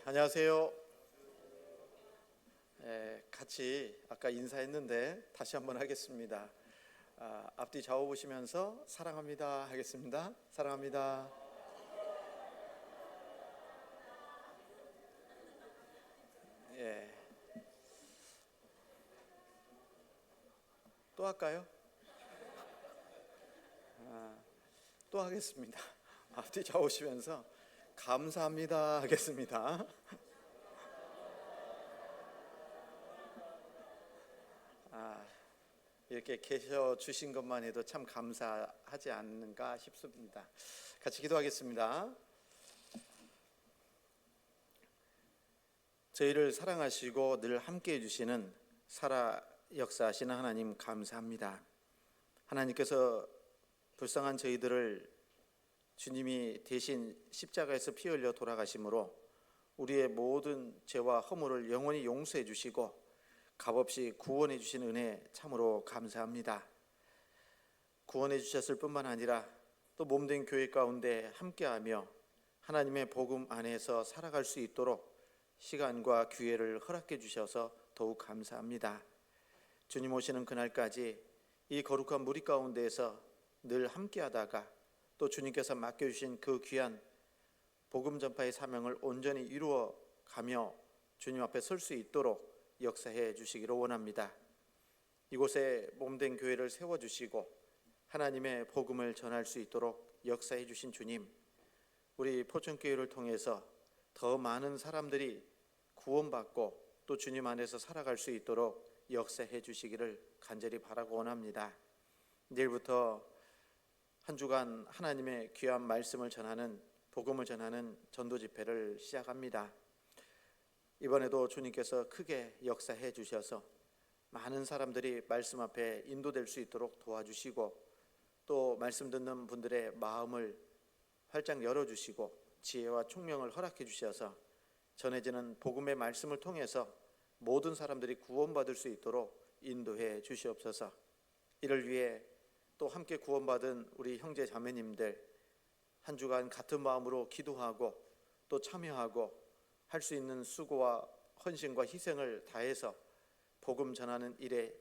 안녕하세요. 같이 아까 인사했는데 다시 한번 하겠습니다. 앞뒤 좌우 보시면서 사랑합니다 하겠습니다. 사랑합니다. 예. 또 할까요? 또 하겠습니다. 앞뒤 좌우 보시면서 감사합니다 하겠습니다. 이렇게 계셔 주신 것만 해도 참 감사하지 않는가 싶습니다. 같이 기도하겠습니다. 저희를 사랑하시고 늘 함께 해주시는 살아 역사하시는 하나님 감사합니다. 하나님께서 불쌍한 저희들을 주님이 대신 십자가에서 피 흘려 돌아가심으로 우리의 모든 죄와 허물을 영원히 용서해 주시고 값없이 구원해 주신 은혜 참으로 감사합니다. 구원해 주셨을 뿐만 아니라 또 몸된 교회 가운데 함께하며 하나님의 복음 안에서 살아갈 수 있도록 시간과 기회를 허락해 주셔서 더욱 감사합니다. 주님 오시는 그날까지 이 거룩한 무리 가운데에서 늘 함께하다가 또 주님께서 맡겨주신 그 귀한 복음 전파의 사명을 온전히 이루어가며 주님 앞에 설 수 있도록 역사해 주시기를 원합니다. 이곳에 몸된 교회를 세워주시고 하나님의 복음을 전할 수 있도록 역사해 주신 주님, 우리 포천교회를 통해서 더 많은 사람들이 구원받고 또 주님 안에서 살아갈 수 있도록 역사해 주시기를 간절히 바라고 원합니다. 내일부터 한 주간 하나님의 귀한 말씀을 전하는, 복음을 전하는 전도 집회를 시작합니다. 이번에도 주님께서 크게 역사해 주셔서 많은 사람들이 말씀 앞에 인도될 수 있도록 도와주시고 또 말씀 듣는 분들의 마음을 활짝 열어주시고 지혜와 총명을 허락해 주셔서 전해지는 복음의 말씀을 통해서 모든 사람들이 구원받을 수 있도록 인도해 주시옵소서. 이를 위해 또 함께 구원받은 우리 형제 자매님들 한 주간 같은 마음으로 기도하고 또 참여하고 할 수 있는 수고와 헌신과 희생을 다해서 복음 전하는 일에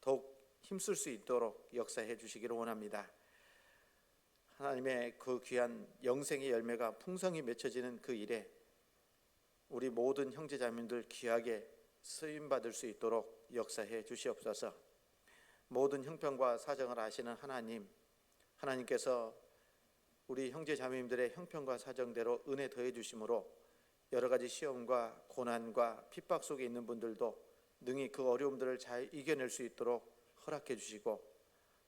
더욱 힘쓸 수 있도록 역사해 주시기를 원합니다. 하나님의 그 귀한 영생의 열매가 풍성히 맺혀지는 그 일에 우리 모든 형제자매들 귀하게 쓰임받을 수 있도록 역사해 주시옵소서. 모든 형편과 사정을 아시는 하나님께서 우리 형제자매님들의 형편과 사정대로 은혜 더해 주심으로 여러 가지 시험과 고난과 핍박 속에 있는 분들도 능히 그 어려움들을 잘 이겨낼 수 있도록 허락해 주시고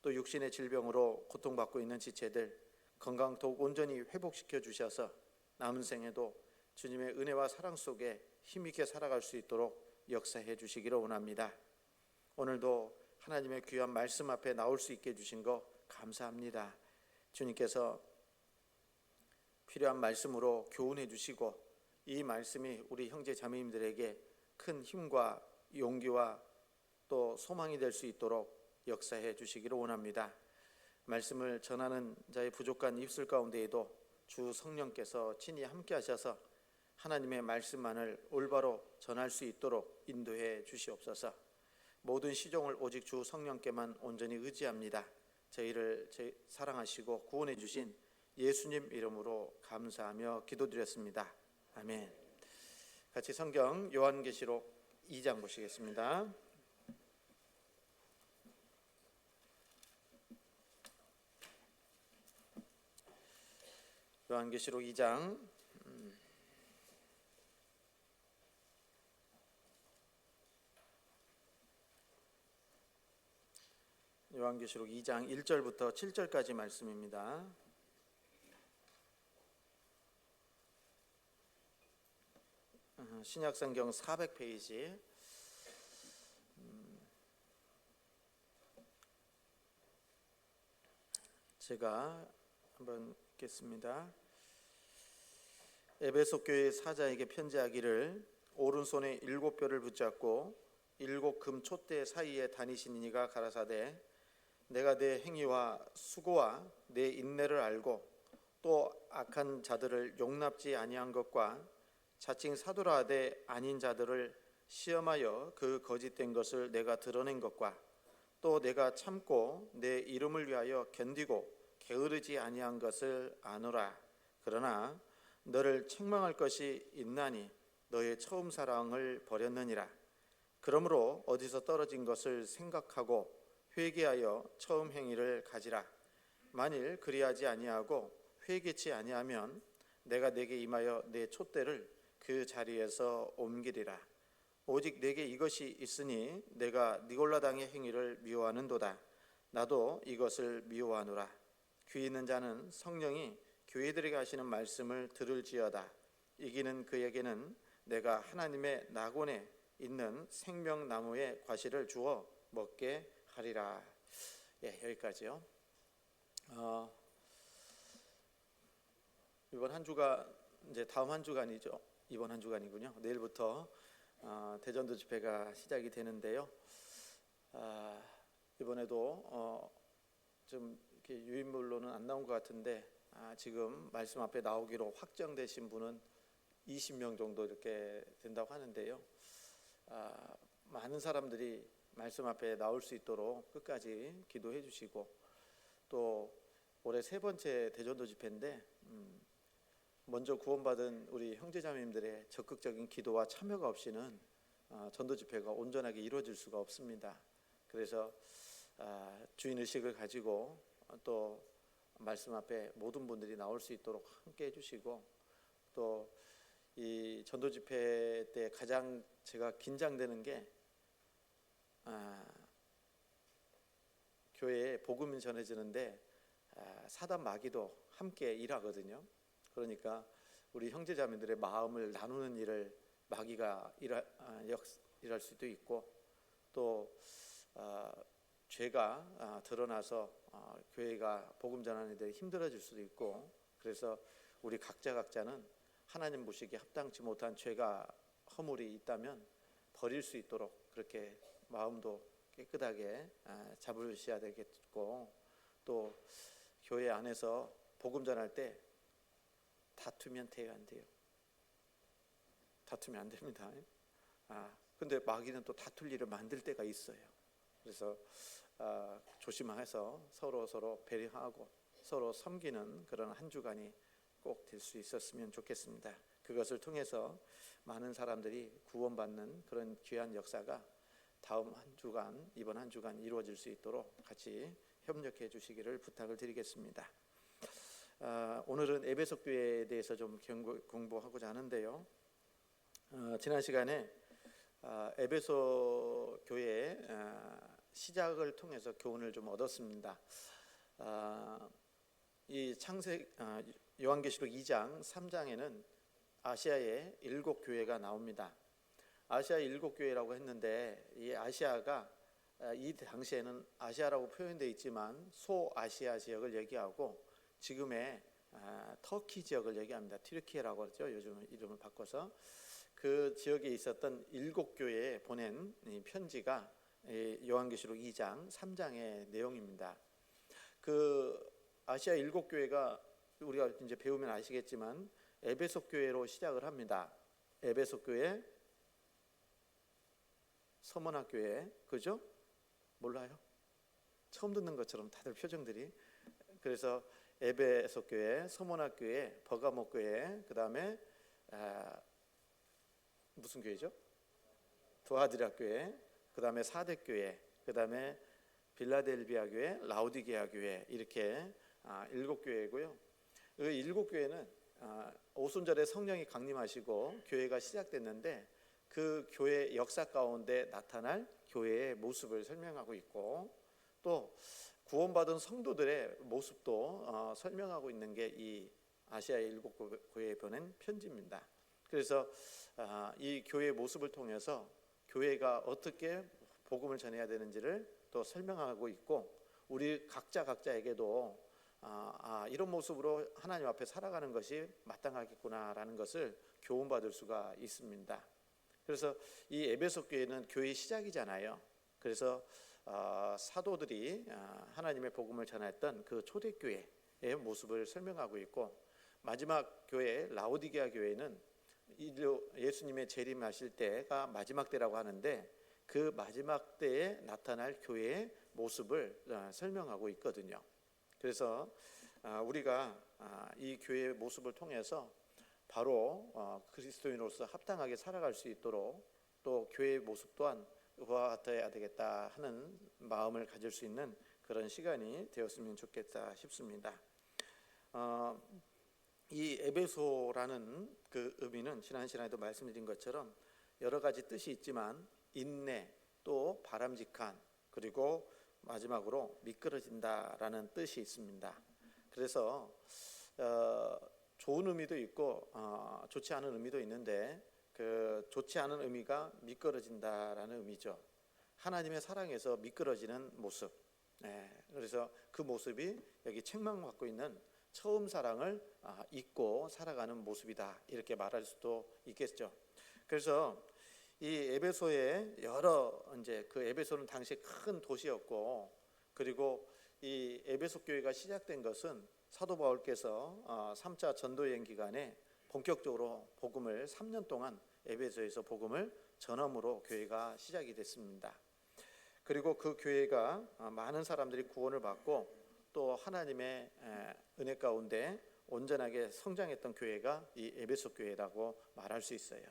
또 육신의 질병으로 고통받고 있는 지체들 건강 더욱 온전히 회복시켜 주셔서 남은 생에도 주님의 은혜와 사랑 속에 힘있게 살아갈 수 있도록 역사해 주시기를 원합니다. 오늘도 하나님의 귀한 말씀 앞에 나올 수 있게 해주신 거 감사합니다. 주님께서 필요한 말씀으로 교훈해 주시고 이 말씀이 우리 형제 자매님들에게 큰 힘과 용기와 또 소망이 될 수 있도록 역사해 주시기를 원합니다. 말씀을 전하는 자의 부족한 입술 가운데에도 주 성령께서 친히 함께 하셔서 하나님의 말씀만을 올바로 전할 수 있도록 인도해 주시옵소서. 모든 시종을 오직 주 성령께만 온전히 의지합니다. 저희를 사랑하시고 구원해 주신 예수님 이름으로 감사하며 기도드렸습니다. 아멘. 같이 성경 요한계시록 2장 보시겠습니다. 요한계시록 2장 요한계시록 2장 1절부터 7절까지 말씀입니다. 신약성경 400페이지 제가 한번 읽겠습니다. 에베소 교회 사자에게 편지하기를 오른손에 7뼈를 붙잡고 7 금 촛대 사이에 다니시는 이가 가라사대 내가 내 행위와 수고와 내 인내를 알고 또 악한 자들을 용납지 아니한 것과 자칭 사도라 하되 아닌 자들을 시험하여 그 거짓된 것을 내가 드러낸 것과 또 내가 참고 내 이름을 위하여 견디고 게으르지 아니한 것을 아노라. 그러나 너를 책망할 것이 있나니 너의 처음 사랑을 버렸느니라. 그러므로 어디서 떨어진 것을 생각하고 회개하여 처음 행위를 가지라. 만일 그리하지 아니하고 회개치 아니하면 내가 내게 임하여 내 촛대를 그 자리에서 옮기리라. 오직 내게 이것이 있으니 내가 니골라당의 행위를 미워하는도다. 나도 이것을 미워하노라. 귀 있는 자는 성령이 교회들에게 하시는 말씀을 들을지어다. 이기는 그에게는 내가 하나님의 낙원에 있는 생명나무의 과실을 주어 먹게 하리라. 예, 여기까지요. 이번 한 주가 이제 다음 한 주간이죠. 이번 한 주간이군요. 내일부터 대전도 집회가 시작이 되는데요. 이번에도 좀 이렇게 유인물로는 안 나온 것 같은데 지금 말씀 앞에 나오기로 확정되신 분은 20명 정도 이렇게 된다고 하는데요. 많은 사람들이 말씀 앞에 나올 수 있도록 끝까지 기도해 주시고, 또 올해 세 번째 대전도 집회인데 먼저 구원받은 우리 형제자매님들의 적극적인 기도와 참여가 없이는 전도 집회가 온전하게 이루어질 수가 없습니다. 그래서 주인의식을 가지고 또 말씀 앞에 모든 분들이 나올 수 있도록 함께 해주시고, 또 이 전도 집회 때 가장 제가 긴장되는 게 교회에 복음이 전해지는데 사단 마귀도 함께 일하거든요. 그러니까 우리 형제자매들의 마음을 나누는 일을 마귀가 일할 수도 있고, 또 죄가 드러나서 교회가 복음 전하는 데 힘들어질 수도 있고, 그래서 우리 각자는 하나님 보시기에 합당치 못한 죄가 허물이 있다면 버릴 수 있도록 그렇게 마음도 깨끗하게 잡으셔야 되겠고, 또 교회 안에서 복음 전할 때 다투면 돼요, 안 돼요? 다투면 안 됩니다. 근데 마귀는 또 다툴 일을 만들 때가 있어요. 그래서 조심해서 서로 배려하고 서로 섬기는 그런 한 주간이 꼭 될 수 있었으면 좋겠습니다. 그것을 통해서 많은 사람들이 구원받는 그런 귀한 역사가 다음 한 주간, 이번 한 주간 이루어질 수 있도록 같이 협력해 주시기를 부탁을 드리겠습니다. 오늘은 에베소 교회에 대해서 좀 공부하고자 하는데요. 지난 시간에 에베소 교회 시작을 통해서 교훈을 좀 얻었습니다. 이 요한계시록 2장 3장에는 아시아의 7교회가 나옵니다. 아시아 7교회라고 했는데 이 아시아가 이 당시에는 아시아라고 표현되어 있지만 소아시아 지역을 얘기하고 지금의 터키 지역을 얘기합니다. 튀르키예라고 그러죠. 요즘 이름을 바꿔서. 그 지역에 있었던 7교회에 보낸 편지가 요한계시록 2장 3장의 내용입니다. 그 아시아 7교회가 우리가 이제 배우면 아시겠지만 에베소 교회로 시작을 합니다. 에베소 교회, 서머나 교회, 그죠? 몰라요? 처음 듣는 것처럼 다들 표정들이. 그래서 에베소 교회, 서머나 교회, 버가모 교회, 그 다음에 무슨 교회죠? 도아디라 교회, 그 다음에 사대 교회, 그 다음에 빌라델비아 교회, 라우디게아 교회, 이렇게 7교회고요. 그 7교회는 오순절에 성령이 강림하시고 교회가 시작됐는데 그 교회 역사 가운데 나타날 교회의 모습을 설명하고 있고, 또 구원받은 성도들의 모습도 설명하고 있는 게 이 아시아의 7교회에 보낸 편지입니다. 그래서 이 교회의 모습을 통해서 교회가 어떻게 복음을 전해야 되는지를 또 설명하고 있고, 우리 각자에게도 이런 모습으로 하나님 앞에 살아가는 것이 마땅하겠구나라는 것을 교훈받을 수가 있습니다. 그래서 이 에베소 교회는 교회의 시작이잖아요. 그래서 사도들이 하나님의 복음을 전했던 그 초대교회의 모습을 설명하고 있고, 마지막 교회 라오디게아 교회는 예수님의 재림하실 때가 마지막 때라고 하는데 그 마지막 때에 나타날 교회의 모습을 설명하고 있거든요. 그래서 우리가 이 교회의 모습을 통해서 바로 그리스도인으로서 합당하게 살아갈 수 있도록 또 교회의 모습 또한 그와 같아야 되겠다 하는 마음을 가질 수 있는 그런 시간이 되었으면 좋겠다 싶습니다. 이 에베소라는 그 의미는 지난 시간에도 말씀드린 것처럼 여러 가지 뜻이 있지만 인내, 또 바람직한, 그리고 마지막으로 미끄러진다라는 뜻이 있습니다. 그래서 좋은 의미도 있고 좋지 않은 의미도 있는데 그 좋지 않은 의미가 미끄러진다라는 의미죠. 하나님의 사랑에서 미끄러지는 모습. 그래서 그 모습이 여기 책망받고 있는 처음 사랑을 잊고 살아가는 모습이다, 이렇게 말할 수도 있겠죠. 그래서 이 에베소의 이제 그 에베소는 당시 큰 도시였고, 그리고 이 에베소 교회가 시작된 것은 사도 바울께서 3차 전도 여행 기간에 본격적으로 복음을 3년 동안 에베소에서 복음을 전함으로 교회가 시작이 됐습니다. 그리고 그 교회가 많은 사람들이 구원을 받고 또 하나님의 은혜 가운데 온전하게 성장했던 교회가 이 에베소 교회라고 말할 수 있어요.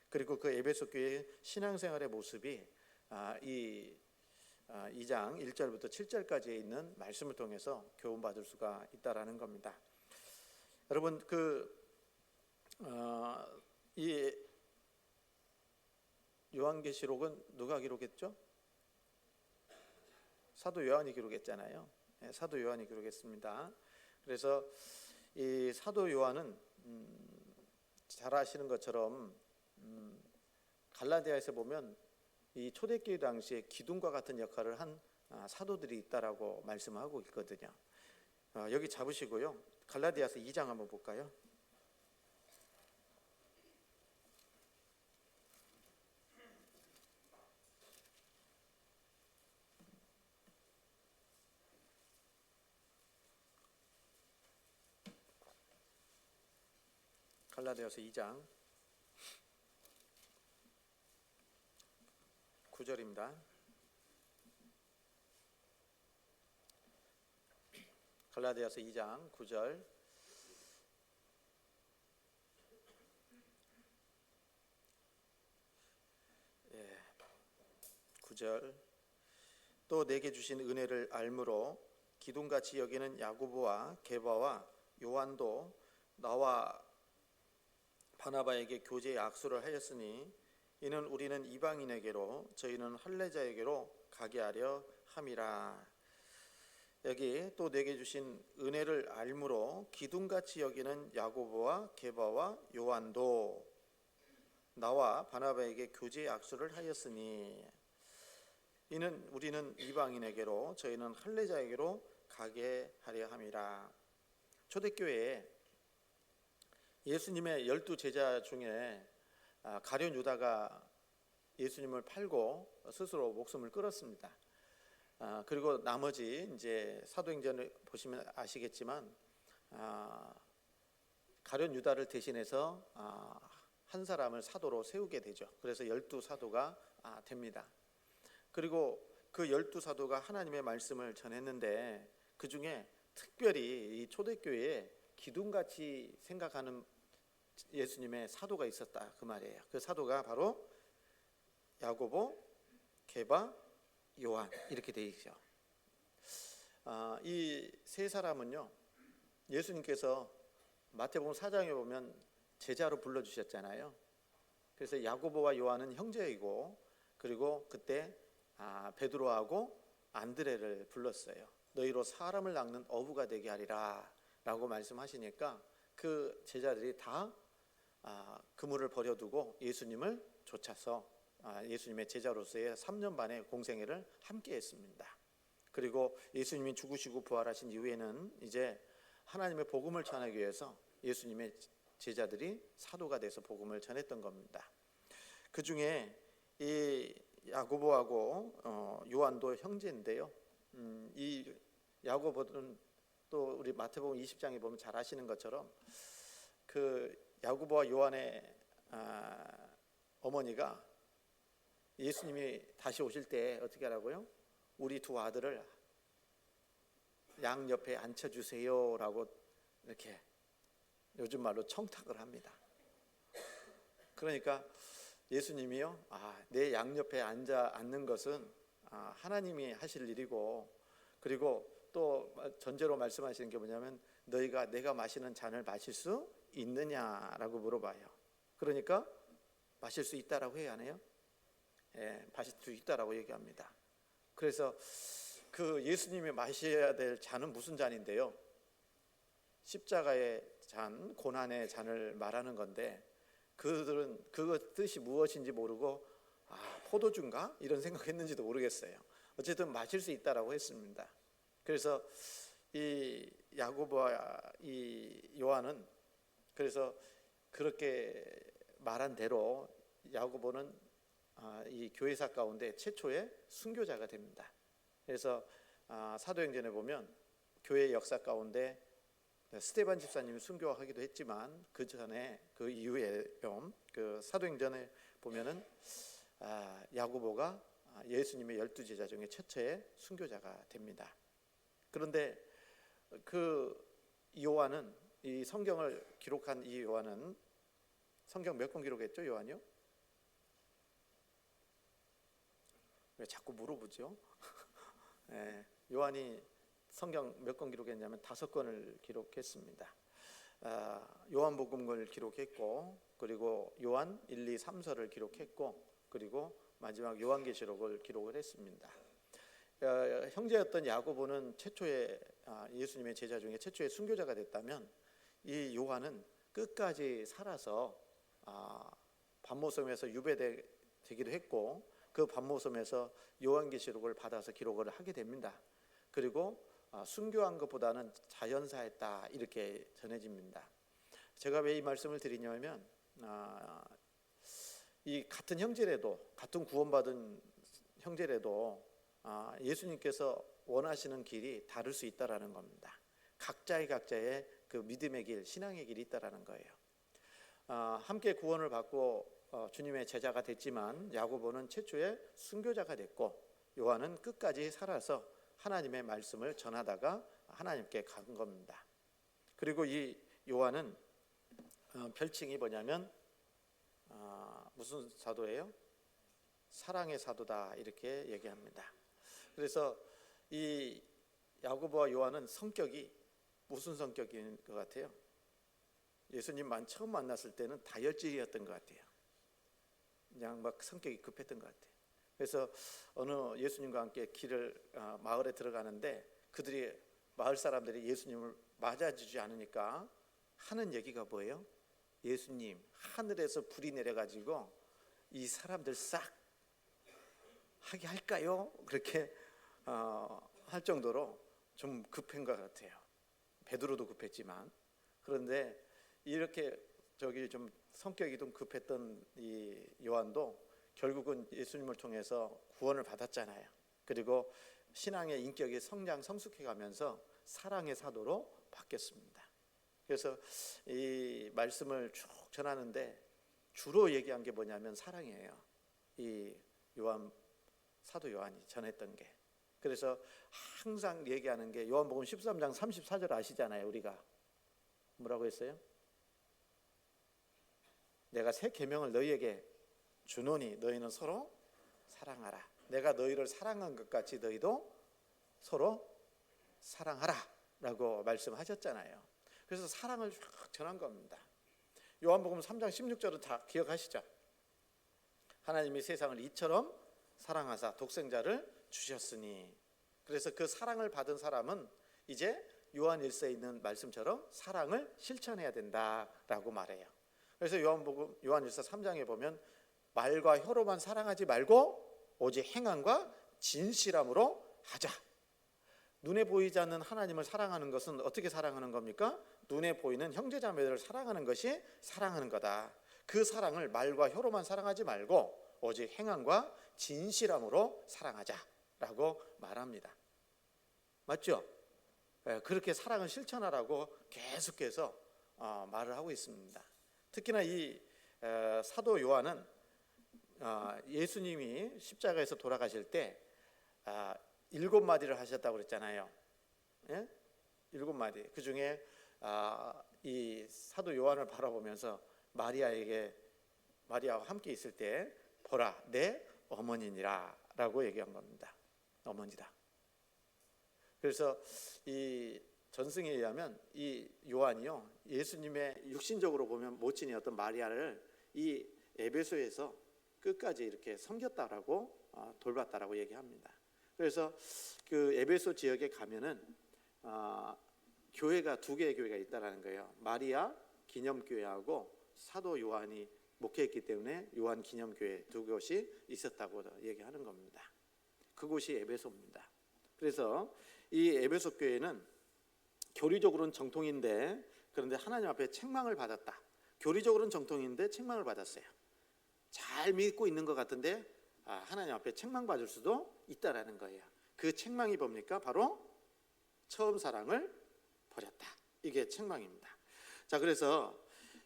그리고 그 에베소 교회의 신앙생활의 모습이 이 2장 1절부터 7절까지에 있는 말씀을 통해서 교훈받을 수가 있다라는 겁니다. 여러분, 이 요한계시록은 누가 기록했죠? 사도 요한이 기록했잖아요. 사도 요한이 기록했습니다. 그래서 이 사도 요한은 잘 아시는 것처럼 갈라디아에서 보면 이 초대교회 당시에 기둥과 같은 역할을 한 사도들이 있다라고 말씀하고 있거든요. 여기 잡으시고요. 갈라디아서 2장 한번 볼까요? 갈라디아서 2장 9절입니다. 갈라디아서 2장 9절. 예, 9절. 또 내게 주신 은혜를 알므로 기둥같이 여기는 야고보와 게바와 요한도 나와 바나바에게 교제의 악수를 하였으니 이는 우리는 이방인에게로 저희는 할례자에게로 가게 하려 함이라. 여기 또 내게 주신 은혜를 알므로 기둥같이 여기는 야고보와 게바와 요한도 나와 바나바에게 교제의 악수를 하였으니 이는 우리는 이방인에게로 저희는 할례자에게로 가게 하려 함이라. 초대교회에 예수님의 12제자 중에 가룟 유다가 예수님을 팔고 스스로 목숨을 끊었습니다. 그리고 나머지 이제 사도행전을 보시면 아시겠지만 가룟 유다를 대신해서 한 사람을 사도로 세우게 되죠. 그래서 12사도가 됩니다. 그리고 그 12사도가 하나님의 말씀을 전했는데 그 중에 특별히 이 초대교회에 기둥같이 생각하는 예수님의 사도가 있었다, 그 말이에요. 그 사도가 바로 야고보, 게바, 요한, 이렇게 되어 있죠. 이 세 사람은요, 예수님께서 마태복음 4장에 보면 제자로 불러주셨잖아요. 그래서 야고보와 요한은 형제이고, 그리고 그때 베드로하고 안드레를 불렀어요. 너희로 사람을 낚는 어부가 되게 하리라 라고 말씀하시니까 그 제자들이 다 그물을 버려두고 예수님을 쫓아서 예수님의 제자로서의 3년 반의 공생애를 함께 했습니다. 그리고 예수님이 죽으시고 부활하신 이후에는 이제 하나님의 복음을 전하기 위해서 예수님의 제자들이 사도가 돼서 복음을 전했던 겁니다. 그 중에 이 야고보하고 요한도 형제인데요. 이 야고보는 또 우리 마태복음 20장에 보면 잘 아시는 것처럼 그 야고보와 요한의 어머니가 예수님이 다시 오실 때 어떻게 하라고요? 우리 두 아들을 양 옆에 앉혀주세요라고 이렇게 요즘 말로 청탁을 합니다. 그러니까 예수님이요, 내 양옆에 앉는 것은 하나님이 하실 일이고, 그리고 또 전제로 말씀하시는 게 뭐냐면 너희가 내가 마시는 잔을 마실 수 있느냐라고 물어봐요. 그러니까 마실 수 있다라고 해야 하네요. 마실 수 있다라고 얘기합니다. 그래서 그 예수님이 마셔야 될 잔은 무슨 잔인데요? 십자가의 잔, 고난의 잔을 말하는 건데, 그들은 그 뜻이 무엇인지 모르고 포도주인가? 이런 생각했는지도 모르겠어요. 어쨌든 마실 수 있다라고 했습니다. 그래서 이 야고보와 이 요한은 그래서 그렇게 말한 대로 야고보는 이 교회사 가운데 최초의 순교자가 됩니다. 그래서 사도행전에 보면 교회 역사 가운데 스데반 집사님이 순교하기도 했지만 그 전에 그 이후에 그 사도행전에 보면은 야고보가 예수님의 12제자 중에 첫째의 순교자가 됩니다. 그런데 그 요한은, 이 성경을 기록한 이 요한은 성경 몇 권 기록했죠? 요한이요? 왜 자꾸 물어보죠? 요한이 성경 몇 권 기록했냐면 5권을 기록했습니다. 요한복음을 기록했고, 그리고 요한 1, 2, 3서를 기록했고, 그리고 마지막 요한계시록을 기록을 했습니다. 형제였던 야고보는 최초의 예수님의 제자 중에 최초의 순교자가 됐다면, 이 요한은 끝까지 살아서 반모섬에서 유배되기도 했고, 그 반모섬에서 요한계시록을 받아서 기록을 하게 됩니다. 그리고 순교한 것보다는 자연사했다, 이렇게 전해집니다. 제가 왜 이 말씀을 드리냐면 이 같은 형제라도, 같은 구원받은 형제라도 예수님께서 원하시는 길이 다를 수 있다라는 겁니다. 각자의 그 믿음의 길, 신앙의 길이 있다라는 거예요. 함께 구원을 받고 주님의 제자가 됐지만 야고보는 최초의 순교자가 됐고, 요한은 끝까지 살아서 하나님의 말씀을 전하다가 하나님께 간 겁니다. 그리고 이 요한은 별칭이 뭐냐면 무슨 사도예요? 사랑의 사도다, 이렇게 얘기합니다. 그래서 이 야고보와 요한은 성격이 무슨 성격인 것 같아요? 예수님만 처음 만났을 때는 다혈질이었던 것 같아요. 그냥 막 성격이 급했던 것 같아요. 그래서 어느 예수님과 함께 마을에 들어가는데 마을 사람들이 예수님을 맞아주지 않으니까 하는 얘기가 뭐예요? 예수님, 하늘에서 불이 내려가지고 이 사람들 싹 하게 할까요? 그렇게 할 정도로 좀 급한 것 같아요. 베드로도 급했지만. 그런데 이렇게 좀 성격이 좀 급했던 이 요한도 결국은 예수님을 통해서 구원을 받았잖아요. 그리고 신앙의 인격이 성숙해가면서 사랑의 사도로 바뀌었습니다. 그래서 이 말씀을 쭉 전하는데 주로 얘기한 게 뭐냐면 사랑이에요. 이 사도 요한이 전했던 게. 그래서 항상 얘기하는 게 요한복음 13장 34절 아시잖아요. 우리가 뭐라고 했어요? 내가 새 계명을 너희에게 주노니 너희는 서로 사랑하라. 내가 너희를 사랑한 것 같이 너희도 서로 사랑하라 라고 말씀하셨잖아요. 그래서 사랑을 쭉 전한 겁니다. 요한복음 3장 16절은 다 기억하시죠? 하나님이 세상을 이처럼 사랑하사 독생자를 주셨으니. 그래서 그 사랑을 받은 사람은 이제 요한 1서에 있는 말씀처럼 사랑을 실천해야 된다라고 말해요. 그래서 요한 1서 3장에 보면 말과 혀로만 사랑하지 말고 오직 행함과 진실함으로 하자. 눈에 보이지 않는 하나님을 사랑하는 것은 어떻게 사랑하는 겁니까? 눈에 보이는 형제자매들을 사랑하는 것이 사랑하는 거다. 그 사랑을 말과 혀로만 사랑하지 말고 오직 행함과 진실함으로 사랑하자라고 말합니다. 맞죠? 그렇게 사랑을 실천하라고 계속해서 말을 하고 있습니다. 특히나 이 사도 요한은 예수님이 십자가에서 돌아가실 때 7마디를 하셨다고 그랬잖아요. 예? 7마디. 그 중에 이 사도 요한을 바라보면서 마리아와 함께 있을 때 보라 내 어머니니라 라고 얘기한 겁니다. 어머니다. 그래서 이 전승에 의하면 이 요한이요, 예수님의 육신적으로 보면 모친이었던 마리아를 이 에베소에서 끝까지 이렇게 섬겼다라고 돌봤다라고 얘기합니다. 그래서 그 에베소 지역에 가면은 교회가 2개의 교회가 있다라는 거예요. 마리아 기념교회하고 사도 요한이 목회했기 때문에 요한 기념교회 2곳이 있었다고 얘기하는 겁니다. 그곳이 에베소입니다. 그래서 이 에베소 교회는 교리적으로는 정통인데, 그런데 하나님 앞에 책망을 받았다. 교리적으로는 정통인데 책망을 받았어요. 잘 믿고 있는 것 같은데 하나님 앞에 책망받을 수도 있다라는 거예요. 그 책망이 뭡니까? 바로 처음 사랑을 버렸다. 이게 책망입니다. 자, 그래서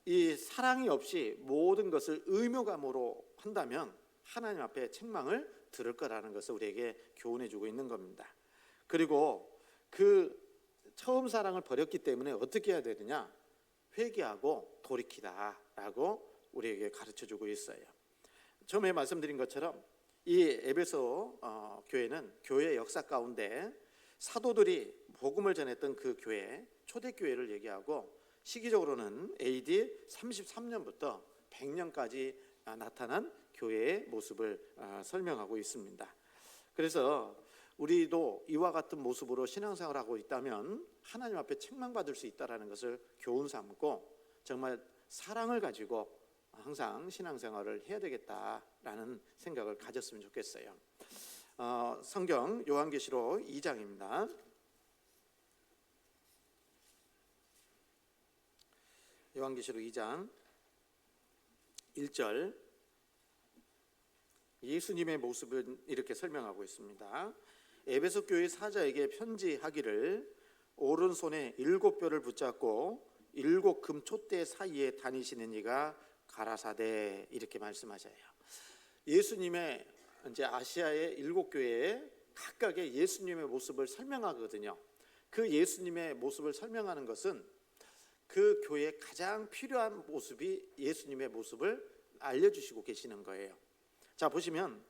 이 사랑이 없이 모든 것을 의무감으로 한다면 하나님 앞에 책망을 들을 거라는 것을 우리에게 교훈해 주고 있는 겁니다. 그리고 그 처음 사랑을 버렸기 때문에 어떻게 해야 되느냐? 회개하고 돌이키다라고 우리에게 가르쳐 주고 있어요. 처음에 말씀드린 것처럼 이 에베소 교회는 교회의 역사 가운데 사도들이 복음을 전했던 그 교회, 초대교회를 얘기하고, 시기적으로는 AD 33년부터 100년까지 나타난 교회의 모습을 설명하고 있습니다. 그래서 우리도 이와 같은 모습으로 신앙생활을 하고 있다면 하나님 앞에 책망받을 수 있다는 것을 교훈 삼고 정말 사랑을 가지고 항상 신앙생활을 해야 되겠다라는 생각을 가졌으면 좋겠어요. 성경 요한계시록 2장입니다. 요한계시록 2장 1절, 예수님의 모습은 이렇게 설명하고 있습니다. 에베소 교회 사자에게 편지하기를 오른손에 7뼈를 붙잡고 7 금촛대 사이에 다니시는 이가 가라사대, 이렇게 말씀하셔요. 예수님의 이제 아시아의 7교회에 각각의 예수님의 모습을 설명하거든요. 그 예수님의 모습을 설명하는 것은 그 교회에 가장 필요한 모습이 예수님의 모습을 알려주시고 계시는 거예요. 자, 보시면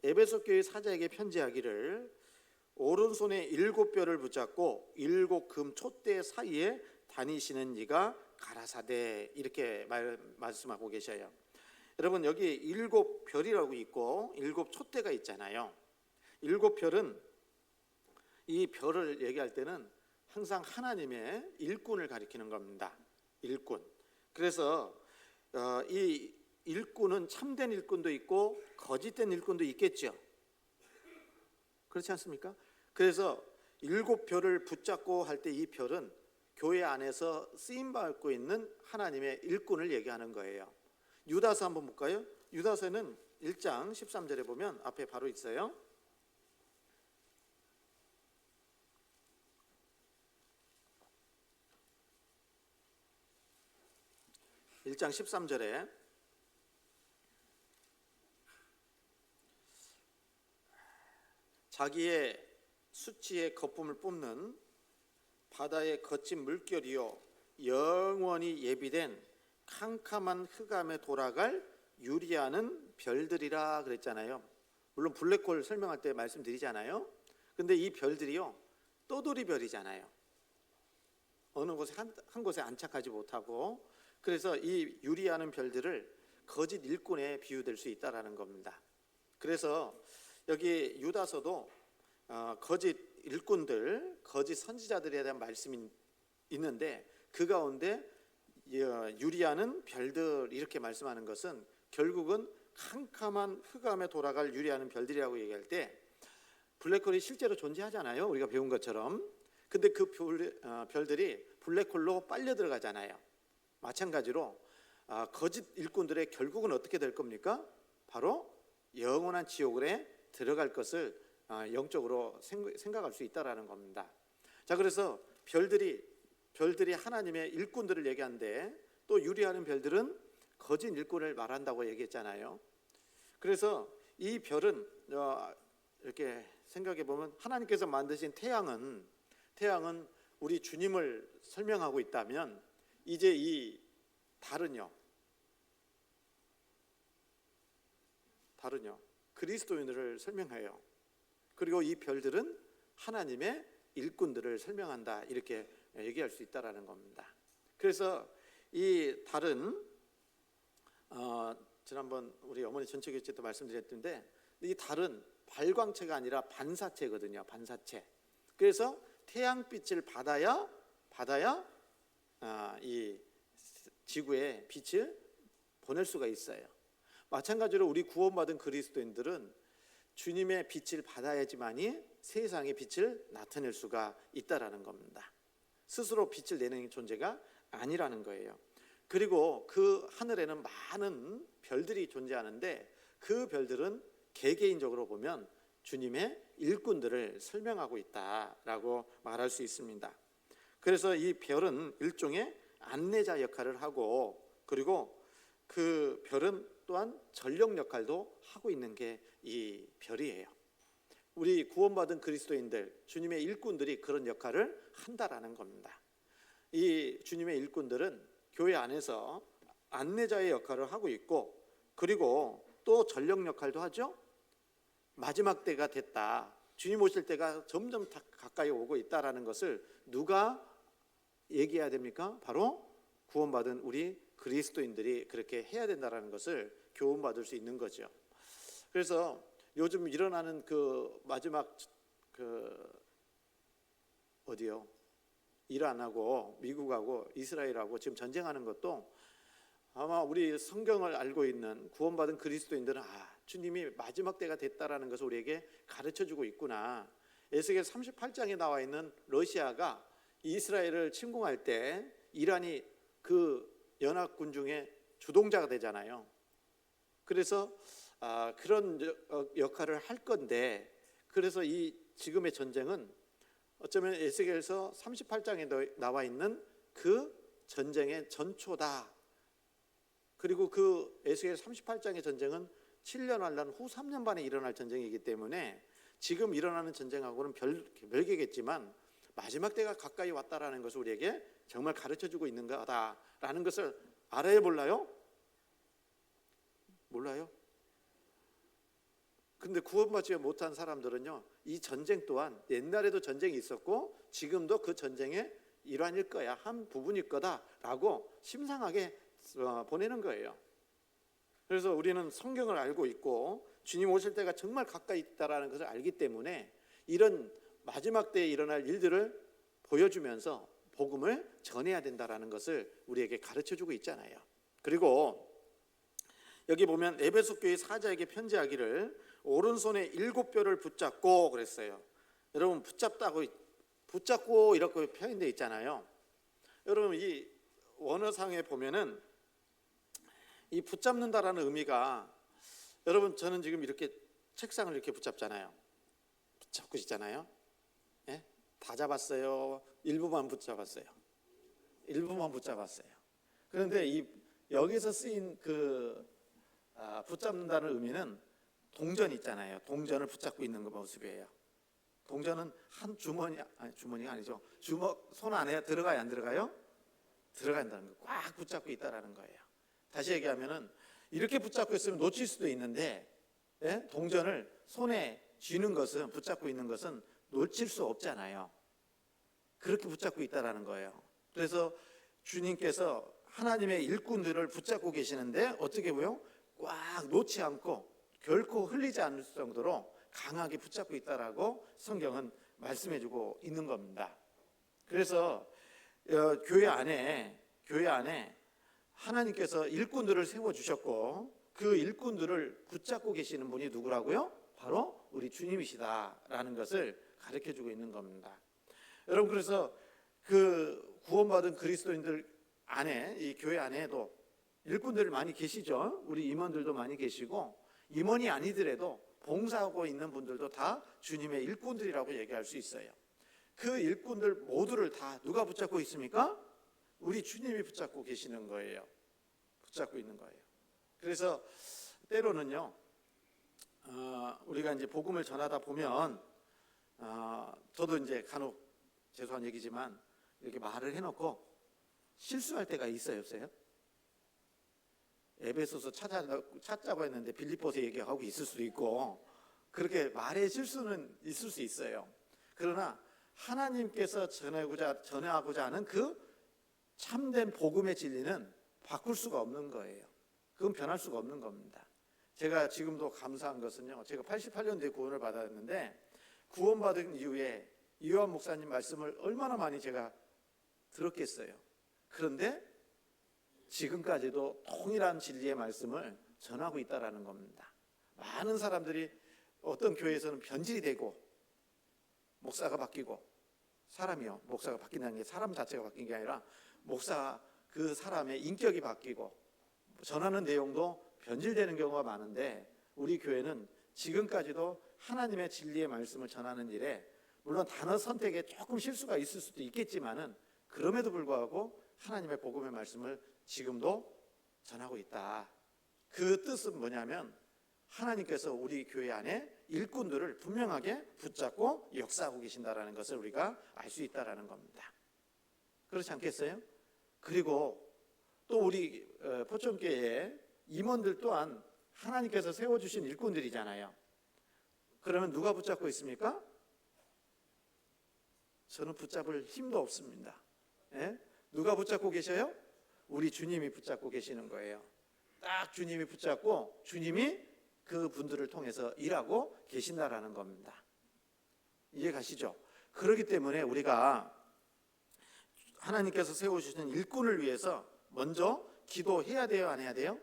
에베소 교회 사자에게 편지하기를 오른손에 7뼈를 붙잡고 7 금촛대 사이에 다니시는 이가 가라사대, 이렇게 말씀하고 계셔요. 여러분, 여기 7별이라고 있고 7 촛대가 있잖아요. 7별은, 이 별을 얘기할 때는 항상 하나님의 일꾼을 가리키는 겁니다. 일꾼. 그래서 이 일꾼은 참된 일꾼도 있고 거짓된 일꾼도 있겠죠. 그렇지 않습니까? 그래서 7별을 붙잡고 할 때 이 별은 교회 안에서 쓰임 받고 있는 하나님의 일꾼을 얘기하는 거예요. 유다서 한번 볼까요? 유다서는 1장 13절에 보면 앞에 바로 있어요. (1장 13절에) 자기의 수치의 거품을 뿜는 바다의 거친 물결이요 영원히 예비된 캄캄한 흑암에 돌아갈 유리하는 별들이라 그랬잖아요. 물론 블랙홀 설명할 때 말씀드리잖아요. 근데 이 별들이요 떠돌이 별이잖아요. 어느 곳에 한 곳에 안착하지 못하고, 그래서 이 유리하는 별들을 거짓 일꾼에 비유될 수 있다라는 겁니다. 그래서 여기 유다서도 거짓 일꾼들, 거짓 선지자들에 대한 말씀이 있는데, 그 가운데 유리하는 별들, 이렇게 말씀하는 것은 결국은 캄캄한 흑암에 돌아갈 유리하는 별들이라고 얘기할 때 블랙홀이 실제로 존재하잖아요, 우리가 배운 것처럼. 근데 그 별들이 블랙홀로 빨려 들어가잖아요. 마찬가지로 거짓 일꾼들의 결국은 어떻게 될 겁니까? 바로 영원한 지옥에 들어갈 것을 영적으로 생각할 수 있다라는 겁니다. 자, 그래서 별들이 하나님의 일꾼들을 얘기하는데, 또 유리하는 별들은 거짓 일꾼을 말한다고 얘기했잖아요. 그래서 이 별은 이렇게 생각해 보면 하나님께서 만드신 태양은 우리 주님을 설명하고 있다면, 이제 이 달은요 그리스도인들을 설명해요. 그리고 이 별들은 하나님의 일꾼들을 설명한다, 이렇게 얘기할 수 있다라는 겁니다. 그래서 이 달은 지난번 우리 어머니 전체교체 때 말씀드렸는데, 이 달은 발광체가 아니라 반사체거든요. 반사체. 그래서 태양빛을 받아야 이 지구에 빛을 보낼 수가 있어요. 마찬가지로 우리 구원받은 그리스도인들은 주님의 빛을 받아야지만이 세상에 빛을 나타낼 수가 있다라는 겁니다. 스스로 빛을 내는 존재가 아니라는 거예요. 그리고 그 하늘에는 많은 별들이 존재하는데, 그 별들은 개개인적으로 보면 주님의 일꾼들을 설명하고 있다라고 말할 수 있습니다. 그래서 이 별은 일종의 안내자 역할을 하고, 그리고 그 별은 또한 전력 역할도 하고 있는 게 이 별이에요. 우리 구원받은 그리스도인들, 주님의 일꾼들이 그런 역할을 한다라는 겁니다. 이 주님의 일꾼들은 교회 안에서 안내자의 역할을 하고 있고, 그리고 또 전력 역할도 하죠. 마지막 때가 됐다, 주님 오실 때가 점점 가까이 오고 있다라는 것을 누가 얘기해야 됩니까? 바로 구원받은 우리 그리스도인들이 그렇게 해야 된다라는 것을 교훈받을 수 있는 거죠. 그래서 요즘 일어나는 그 마지막 어디요? 이란하고 미국하고 이스라엘하고 지금 전쟁하는 것도 아마 우리 성경을 알고 있는 구원받은 그리스도인들은 주님이 마지막 때가 됐다라는 것을 우리에게 가르쳐주고 있구나. 에스겔 38장에 나와 있는 러시아가 이스라엘을 침공할 때 이란이 그 연합군 중에 주동자가 되잖아요. 그래서 그런 역할을 할 건데, 그래서 이 지금의 전쟁은 어쩌면 에스겔서 38장에 나와 있는 그 전쟁의 전초다. 그리고 그 에스겔 38장의 전쟁은 7년 환란 후 3년 반에 일어날 전쟁이기 때문에 지금 일어나는 전쟁하고는 별개겠지만 마지막 때가 가까이 왔다라는 것을 우리에게 정말 가르쳐주고 있는 거다라는 것을 알아야 몰라요? 몰라요? 근데 구원받지 못한 사람들은요, 이 전쟁 또한 옛날에도 전쟁이 있었고 지금도 그 전쟁의 일환일 거야, 한 부분일 거다라고 심상하게 보내는 거예요. 그래서 우리는 성경을 알고 있고 주님 오실 때가 정말 가까이 있다라는 것을 알기 때문에 이런 마지막 때에 일어날 일들을 보여주면서 복음을 전해야 된다라는 것을 우리에게 가르쳐주고 있잖아요. 그리고 여기 보면 에베소 교회 사자에게 편지하기를 오른손에 7뼈를 붙잡고 그랬어요. 여러분, 붙잡고 이렇게 표현되어 있잖아요. 여러분, 이 원어상에 보면은 이 붙잡는다라는 의미가, 여러분 저는 지금 이렇게 책상을 이렇게 붙잡잖아요. 붙잡고 있잖아요. 예? 다 잡았어요? 일부만 붙잡았어요? 일부만 붙잡았어요. 그런데 이 여기서 쓰인 붙잡는다는 의미는 동전 있잖아요. 동전을 붙잡고 있는 그 모습이에요. 동전은 한 주머니가 아니죠. 주먹 손 안에 들어가요, 안 들어가요? 들어간다는 거. 꽉 붙잡고 있다라는 거예요. 다시 얘기하면은 이렇게 붙잡고 있으면 놓칠 수도 있는데, 예? 동전을 손에 쥐는 것은, 붙잡고 있는 것은 놓칠 수 없잖아요. 그렇게 붙잡고 있다라는 거예요. 그래서 주님께서 하나님의 일꾼들을 붙잡고 계시는데 어떻게 보여? 꽉 놓지 않고 결코 흘리지 않을 정도로 강하게 붙잡고 있다라고 성경은 말씀해주고 있는 겁니다. 그래서 교회 안에 하나님께서 일꾼들을 세워주셨고 그 일꾼들을 붙잡고 계시는 분이 누구라고요? 바로 우리 주님이시다라는 것을 가르쳐주고 있는 겁니다. 여러분, 그래서 그 구원받은 그리스도인들 안에, 이 교회 안에도 일꾼들 많이 계시죠. 우리 임원들도 많이 계시고, 임원이 아니더라도 봉사하고 있는 분들도 다 주님의 일꾼들이라고 얘기할 수 있어요. 그 일꾼들 모두를 다 누가 붙잡고 있습니까? 우리 주님이 붙잡고 계시는 거예요. 붙잡고 있는 거예요. 그래서 때로는요, 우리가 이제 복음을 전하다 보면, 저도 이제 간혹 죄송한 얘기지만 이렇게 말을 해놓고 실수할 때가 있어요, 없어요? 에베소서 찾자고 했는데 빌립보서 얘기하고 있을 수도 있고, 그렇게 말의 실수는 있을 수 있어요. 그러나 하나님께서 전하고자 하는 그 참된 복음의 진리는 바꿀 수가 없는 거예요. 그건 변할 수가 없는 겁니다. 제가 지금도 감사한 것은요, 제가 88년도에 구원을 받았는데 구원받은 이후에 이요한 목사님 말씀을 얼마나 많이 제가 들었겠어요. 그런데 지금까지도 동일한 진리의 말씀을 전하고 있다라는 겁니다. 많은 사람들이 어떤 교회에서는 변질이 되고 목사가 바뀌고, 사람이요, 목사가 바뀐다는 게 사람 자체가 바뀐 게 아니라 목사 그 사람의 인격이 바뀌고 전하는 내용도 변질되는 경우가 많은데, 우리 교회는 지금까지도 하나님의 진리의 말씀을 전하는 일에 물론 단어 선택에 조금 실수가 있을 수도 있겠지만은 그럼에도 불구하고 하나님의 복음의 말씀을 지금도 전하고 있다. 그 뜻은 뭐냐면 하나님께서 우리 교회 안에 일꾼들을 분명하게 붙잡고 역사하고 계신다라는 것을 우리가 알 수 있다라는 겁니다. 그렇지 않겠어요? 그리고 또 우리 포천교회의 임원들 또한 하나님께서 세워주신 일꾼들이잖아요. 그러면 누가 붙잡고 있습니까? 저는 붙잡을 힘도 없습니다. 예? 누가 붙잡고 계셔요? 우리 주님이 붙잡고 계시는 거예요. 딱 주님이 붙잡고 주님이 그 분들을 통해서 일하고 계신다라는 겁니다. 이해 가시죠? 그렇기 때문에 우리가 하나님께서 세워주시는 일꾼을 위해서 먼저 기도해야 돼요, 안 해야 돼요?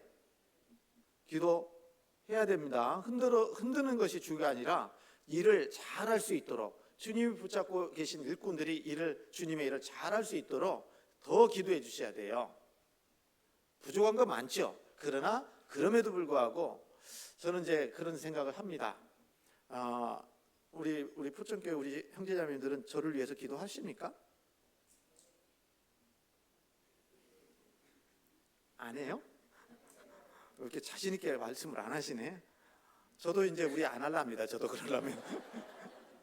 기도해야 됩니다. 흔드는 것이 주가 아니라 일을 잘할 수 있도록, 주님이 붙잡고 계신 일꾼들이 주님의 일을 잘할 수 있도록 더 기도해 주셔야 돼요. 부족한 거 많죠. 그러나 그럼에도 불구하고 저는 이제 그런 생각을 합니다. 우리 포천교회 우리 형제자매들은 저를 위해서 기도하십니까? 안 해요? 왜 이렇게 자신 있게 말씀을 안 하시네. 저도 이제 우리 안 할랍니다. 저도 그러려면.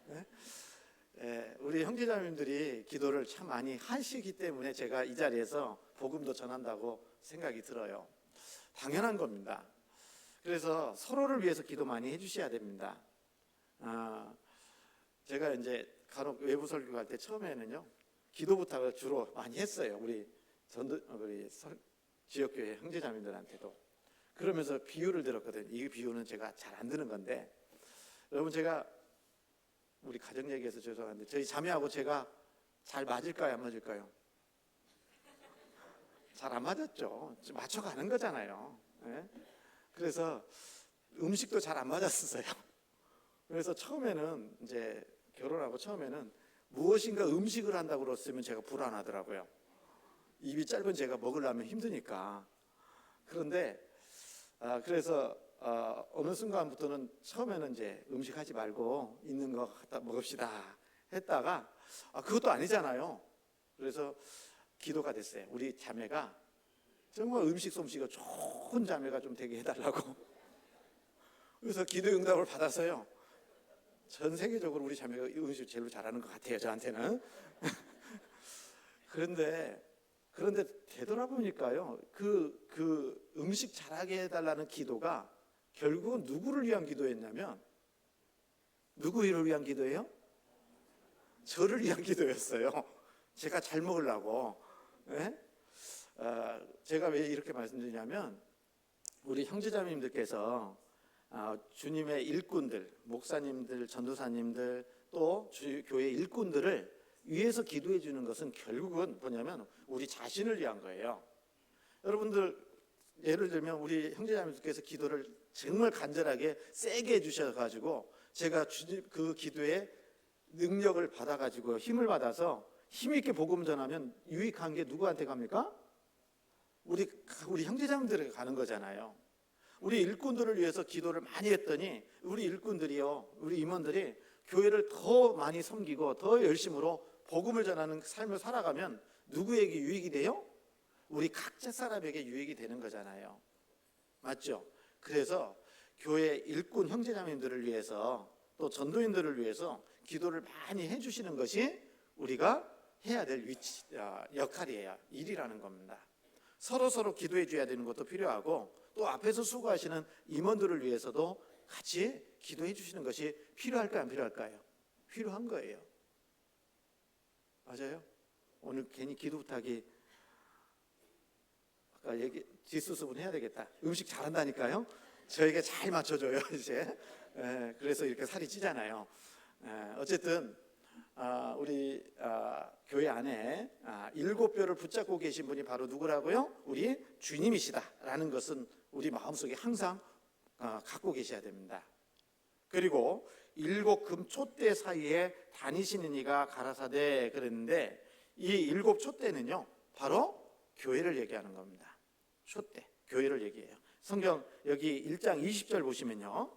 네? 우리 형제자매들이 기도를 참 많이 하시기 때문에 제가 이 자리에서 복음도 전한다고 생각이 들어요. 당연한 겁니다. 그래서 서로를 위해서 기도 많이 해주셔야 됩니다. 제가 이제 간혹 외부 설교 갈 때 처음에는요, 기도 부탁을 주로 많이 했어요. 우리 지역교회 형제자매들한테도. 그러면서 비유를 들었거든요. 이 비유는 제가 잘 안 드는 건데, 여러분 제가 우리 가정 얘기해서 죄송한데 저희 자매하고 제가 잘 맞을까요, 안 맞을까요? 잘 안 맞았죠. 맞춰가는 거잖아요. 네? 그래서 음식도 잘 안 맞았어요. 그래서 처음에는 이제 결혼하고 처음에는 무엇인가 음식을 한다고 그랬으면 제가 불안하더라고요. 입이 짧은 제가 먹으려면 힘드니까. 그런데 그래서 어느 순간부터는 처음에는 이제 음식하지 말고 있는 거 갖다 먹읍시다 했다가 그것도 아니잖아요. 그래서 기도가 됐어요. 우리 자매가 정말 음식 솜씨가 좋은 자매가 좀 되게 해달라고. 그래서 기도 응답을 받아서요, 전 세계적으로 우리 자매가 음식 제일 잘하는 것 같아요, 저한테는. 그런데 되돌아보니까요, 그 음식 잘하게 해달라는 기도가 결국은 누구를 위한 기도였냐면, 누구를 위한 기도예요? 저를 위한 기도였어요. 제가 잘 먹으려고. 네? 제가 왜 이렇게 말씀드리냐면, 우리 형제자매님들께서 주님의 일꾼들, 목사님들, 전도사님들, 또 교회 일꾼들을 위해서 기도해 주는 것은 결국은 뭐냐면 우리 자신을 위한 거예요. 여러분들 예를 들면 우리 형제자매님들께서 기도를 정말 간절하게 세게 해주셔가지고 제가 그 기도에 능력을 받아가지고 힘을 받아서 힘있게 복음 전하면 유익한 게 누구한테 갑니까? 우리 형제자매들에게 가는 거잖아요. 우리 일꾼들을 위해서 기도를 많이 했더니 우리 일꾼들이요, 우리 임원들이 교회를 더 많이 섬기고 더 열심으로 복음을 전하는 삶을 살아가면 누구에게 유익이 돼요? 우리 각자 사람에게 유익이 되는 거잖아요. 맞죠? 그래서 교회 일꾼 형제자매님들을 위해서 또 전도인들을 위해서 기도를 많이 해주시는 것이 우리가 해야 될 역할이에요. 일이라는 겁니다. 서로 기도해 줘야 되는 것도 필요하고 또 앞에서 수고하시는 임원들을 위해서도 같이 기도해 주시는 것이 필요할까요? 안 필요할까요? 필요한 거예요. 맞아요? 오늘 괜히 기도 부탁이 아까 뒷수습은 해야 되겠다. 음식 잘한다니까요. 저에게 잘 맞춰줘요 이제. 그래서 이렇게 살이 찌잖아요. 어쨌든 우리 교회 안에 7뼈를 붙잡고 계신 분이 바로 누구라고요? 우리 주님이시다라는 것은 우리 마음속에 항상 갖고 계셔야 됩니다. 그리고 7금 촛대 사이에 다니시는 이가 가라사대 그랬는데 이 7 촛대는요 바로 교회를 얘기하는 겁니다. 촛대, 교회를 얘기해요. 성경 여기 1장 20절 보시면요,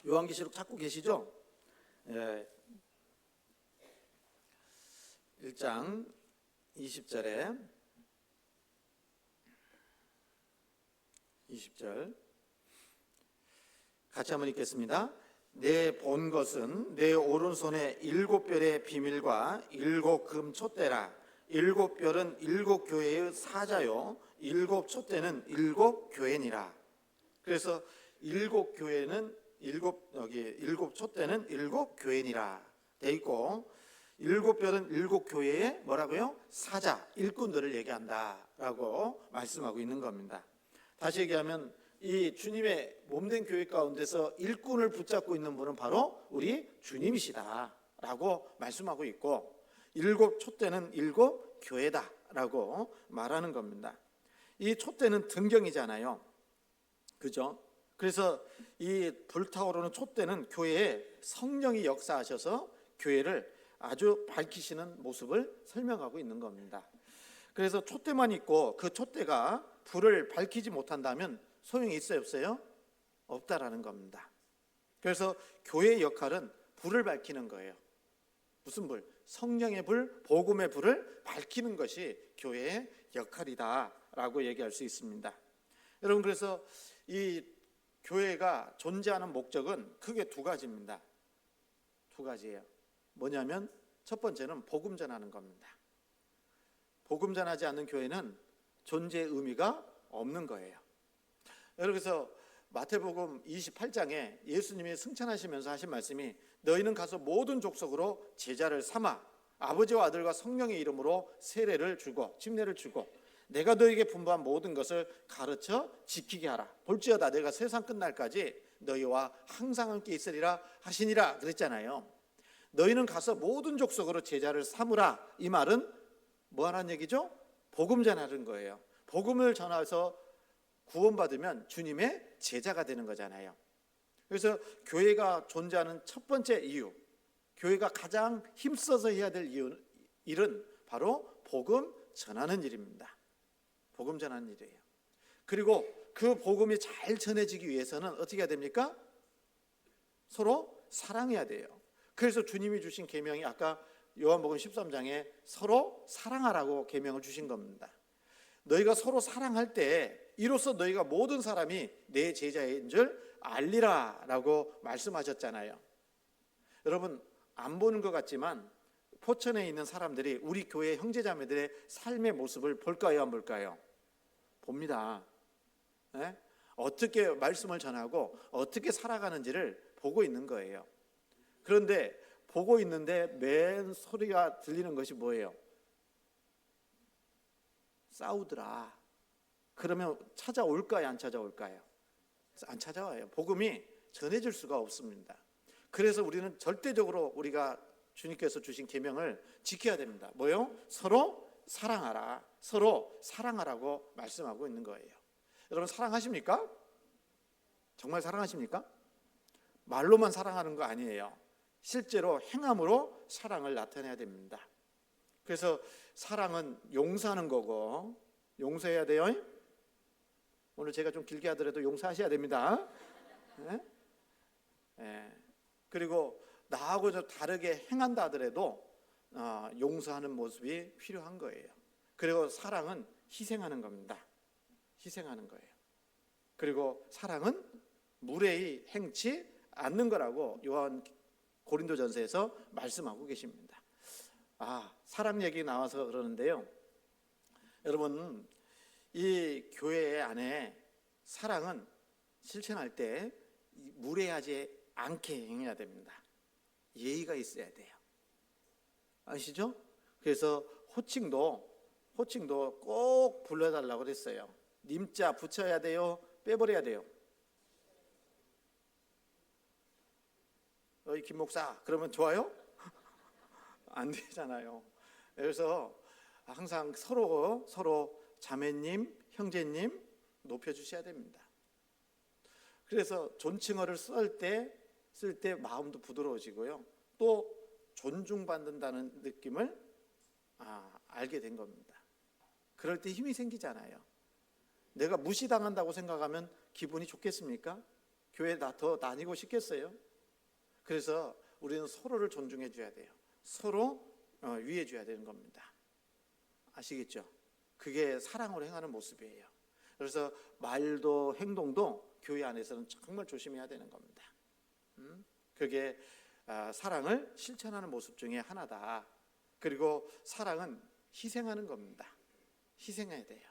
요한계시록 찾고 계시죠? 1장 20절에 20절 같이 한번 읽겠습니다. 내 본 것은 내 오른손에 7별의 비밀과 7금 촛대라. 7별은 7교회의 사자요 7 촛대는 7 교회니라. 그래서 7교회는 7 촛대는 7 교회니라 돼 있고 7별은 7 교회의 뭐라고요? 사자, 일꾼들을 얘기한다라고 말씀하고 있는 겁니다. 다시 얘기하면 이 주님의 몸된 교회 가운데서 일꾼을 붙잡고 있는 분은 바로 우리 주님이시다라고 말씀하고 있고 7 촛대는 7 교회다라고 말하는 겁니다. 이 촛대는 등경이잖아요. 그죠? 그래서 이 불타오르는 촛대는 교회에 성령이 역사하셔서 교회를 아주 밝히시는 모습을 설명하고 있는 겁니다. 그래서 촛대만 있고 그 촛대가 불을 밝히지 못한다면 소용이 있어요, 없어요? 없다라는 겁니다. 그래서 교회의 역할은 불을 밝히는 거예요. 무슨 불? 성령의 불, 복음의 불을 밝히는 것이 교회의 역할이다라고 얘기할 수 있습니다. 여러분, 그래서 이 교회가 존재하는 목적은 크게 두 가지입니다. 두 가지예요. 뭐냐면 첫 번째는 복음 전하는 겁니다. 복음 전하지 않는 교회는 존재의 의미가 없는 거예요. 여러분, 그래서 마태복음 28장에 예수님이 승천하시면서 하신 말씀이 너희는 가서 모든 족속으로 제자를 삼아 아버지와 아들과 성령의 이름으로 세례를 주고 침례를 주고 내가 너희에게 분부한 모든 것을 가르쳐 지키게 하라. 볼지어다 내가 세상 끝날까지 너희와 항상 함께 있으리라 하시니라 그랬잖아요. 너희는 가서 모든 족속으로 제자를 삼으라. 이 말은 뭐 하라는 얘기죠? 복음 전하는 거예요. 복음을 전해서 구원받으면 주님의 제자가 되는 거잖아요. 그래서 교회가 존재하는 첫 번째 이유, 교회가 가장 힘써서 해야 될 일은 바로 복음 전하는 일입니다. 복음 전하는 일이에요. 그리고 그 복음이 잘 전해지기 위해서는 어떻게 해야 됩니까? 서로 사랑해야 돼요. 그래서 주님이 주신 계명이 아까 요한복음 13장에 서로 사랑하라고 계명을 주신 겁니다. 너희가 서로 사랑할 때 이로써 너희가 모든 사람이 내 제자인 줄 알리라 라고 말씀하셨잖아요. 여러분, 안 보는 것 같지만 포천에 있는 사람들이 우리 교회 형제자매들의 삶의 모습을 볼까요, 안 볼까요? 봅니다. 네? 어떻게 말씀을 전하고 어떻게 살아가는지를 보고 있는 거예요. 그런데 보고 있는데 맨 소리가 들리는 것이 뭐예요? 싸우더라. 그러면 찾아올까요, 안 찾아올까요? 안 찾아와요. 복음이 전해질 수가 없습니다. 그래서 우리는 절대적으로 우리가 주님께서 주신 계명을 지켜야 됩니다. 뭐요? 서로 사랑하라. 서로 사랑하라고 말씀하고 있는 거예요. 여러분, 사랑하십니까? 정말 사랑하십니까? 말로만 사랑하는 거 아니에요. 실제로 행함으로 사랑을 나타내야 됩니다. 그래서 사랑은 용서하는 거고, 용서해야 돼요. 오늘 제가 좀 길게 하더라도 용서하셔야 됩니다. 네? 네. 그리고 나하고 좀 다르게 행한다 하더라도 용서하는 모습이 필요한 거예요. 그리고 사랑은 희생하는 겁니다. 희생하는 거예요. 그리고 사랑은 무례히 행치 않는 거라고 요한 고린도전서에서 말씀하고 계십니다. 사랑 얘기 나와서 그러는데요. 여러분, 이 교회 안에 사랑은 실천할 때 무례하지 않게 행해야 됩니다. 예의가 있어야 돼요. 아시죠? 그래서 호칭도 꼭 불러달라고 그랬어요. 님자 붙여야 돼요? 빼버려야 돼요? 어이 김 목사 그러면 좋아요? 안 되잖아요. 그래서 항상 서로 자매님, 형제님 높여주셔야 됩니다. 그래서 존칭어를 쓸 때 마음도 부드러워지고요. 또 존중받는다는 느낌을 알게 된 겁니다. 그럴 때 힘이 생기잖아요. 내가 무시당한다고 생각하면 기분이 좋겠습니까? 교회 더 다니고 싶겠어요? 그래서 우리는 서로를 존중해 줘야 돼요. 서로 위해 줘야 되는 겁니다. 아시겠죠? 그게 사랑으로 행하는 모습이에요. 그래서 말도 행동도 교회 안에서는 정말 조심해야 되는 겁니다. 그게 사랑을 실천하는 모습 중에 하나다. 그리고 사랑은 희생하는 겁니다. 희생해야 돼요.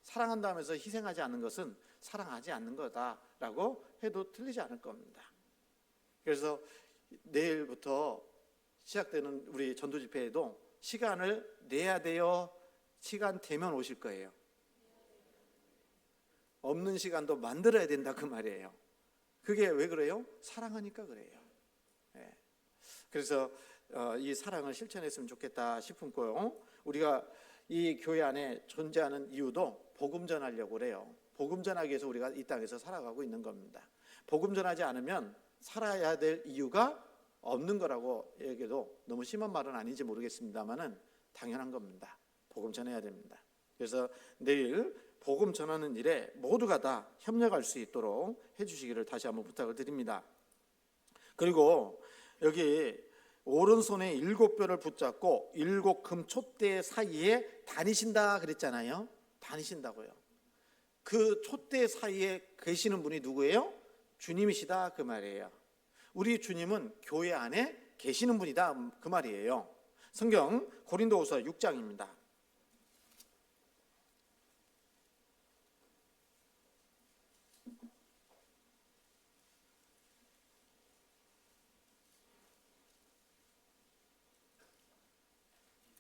사랑한다 하면서 희생하지 않는 것은 사랑하지 않는 거다라고 해도 틀리지 않을 겁니다. 그래서 내일부터 시작되는 우리 전도 집회에도 시간을 내야 돼요? 시간 되면 오실 거예요? 없는 시간도 만들어야 된다 그 말이에요. 그게 왜 그래요? 사랑하니까 그래요. 그래서 이 사랑을 실천했으면 좋겠다 싶은 거요. 우리가 이 교회 안에 존재하는 이유도 복음 전하려고 그래요. 복음 전하기 위해서 우리가 이 땅에서 살아가고 있는 겁니다. 복음 전하지 않으면 살아야 될 이유가 없는 거라고 얘기해도 너무 심한 말은 아닌지 모르겠습니다만은 당연한 겁니다. 복음 전해야 됩니다. 그래서 내일 복음 전하는 일에 모두가 다 협력할 수 있도록 해주시기를 다시 한번 부탁을 드립니다. 그리고 여기 오른손에 7뼈를 붙잡고 7금 촛대 사이에 다니신다 그랬잖아요. 다니신다고요. 그 촛대 사이에 계시는 분이 누구예요? 주님이시다 그 말이에요. 우리 주님은 교회 안에 계시는 분이다 그 말이에요. 성경 고린도후서 6장입니다.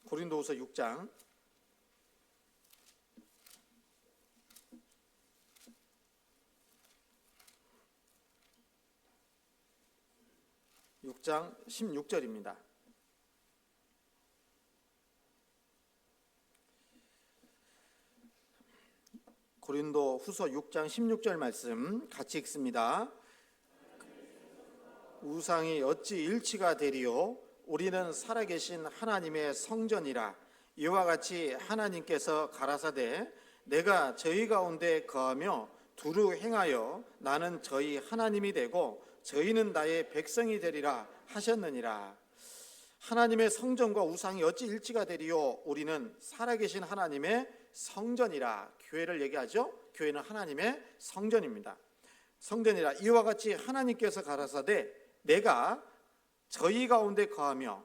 고린도후서 6장 16절입니다. 고린도후서 6장 16절 말씀 같이 읽습니다. 우상이 어찌 일치가 되리요? 우리는 살아계신 하나님의 성전이라. 이와 같이 하나님께서 가라사대 내가 저희 가운데 거하며 두루 행하여 나는 저희 하나님이 되고 저희는 나의 백성이 되리라 하셨느니라. 하나님의 성전과 우상이 어찌 일치가 되리요? 우리는 살아계신 하나님의 성전이라. 교회를 얘기하죠. 교회는 하나님의 성전입니다. 성전이라. 이와 같이 하나님께서 가라사대 내가 저희 가운데 거하며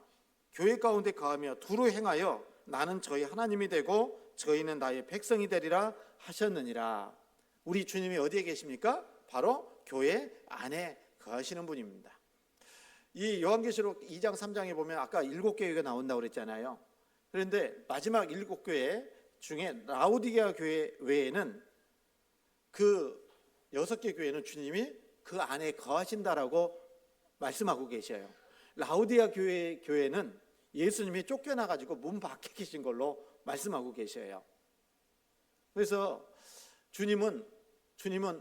교회 가운데 거하며 두루 행하여 나는 저희 하나님이 되고 저희는 나의 백성이 되리라 하셨느니라. 우리 주님이 어디에 계십니까? 바로 교회 안에 거하시는 분입니다. 이 요한계시록 2장 3장에 보면 아까 7교회가 나온다고 그랬잖아요. 그런데 마지막 7교회 중에 라오디게아 교회 외에는 그 6개 교회는 주님이 그 안에 거하신다라고 말씀하고 계셔요. 라오디게아 교회는 예수님이 쫓겨나가지고 문 밖에 계신 걸로 말씀하고 계셔요. 그래서 주님은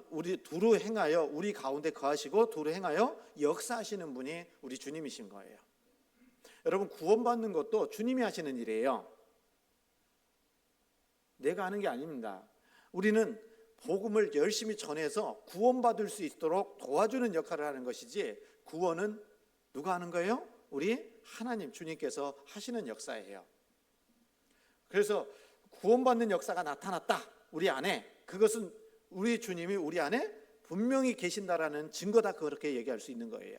우리 두루 행하여 우리 가운데 거하시고 두루 행하여 역사하시는 분이 우리 주님이신 거예요. 여러분, 구원받는 것도 주님이 하시는 일이에요. 내가 하는 게 아닙니다. 우리는 복음을 열심히 전해서 구원받을 수 있도록 도와주는 역할을 하는 것이지 구원은 누가 하는 거예요? 우리 하나님 주님께서 하시는 역사예요. 그래서 구원받는 역사가 나타났다 우리 안에, 그것은 우리 주님이 우리 안에 분명히 계신다라는 증거다, 그렇게 얘기할 수 있는 거예요.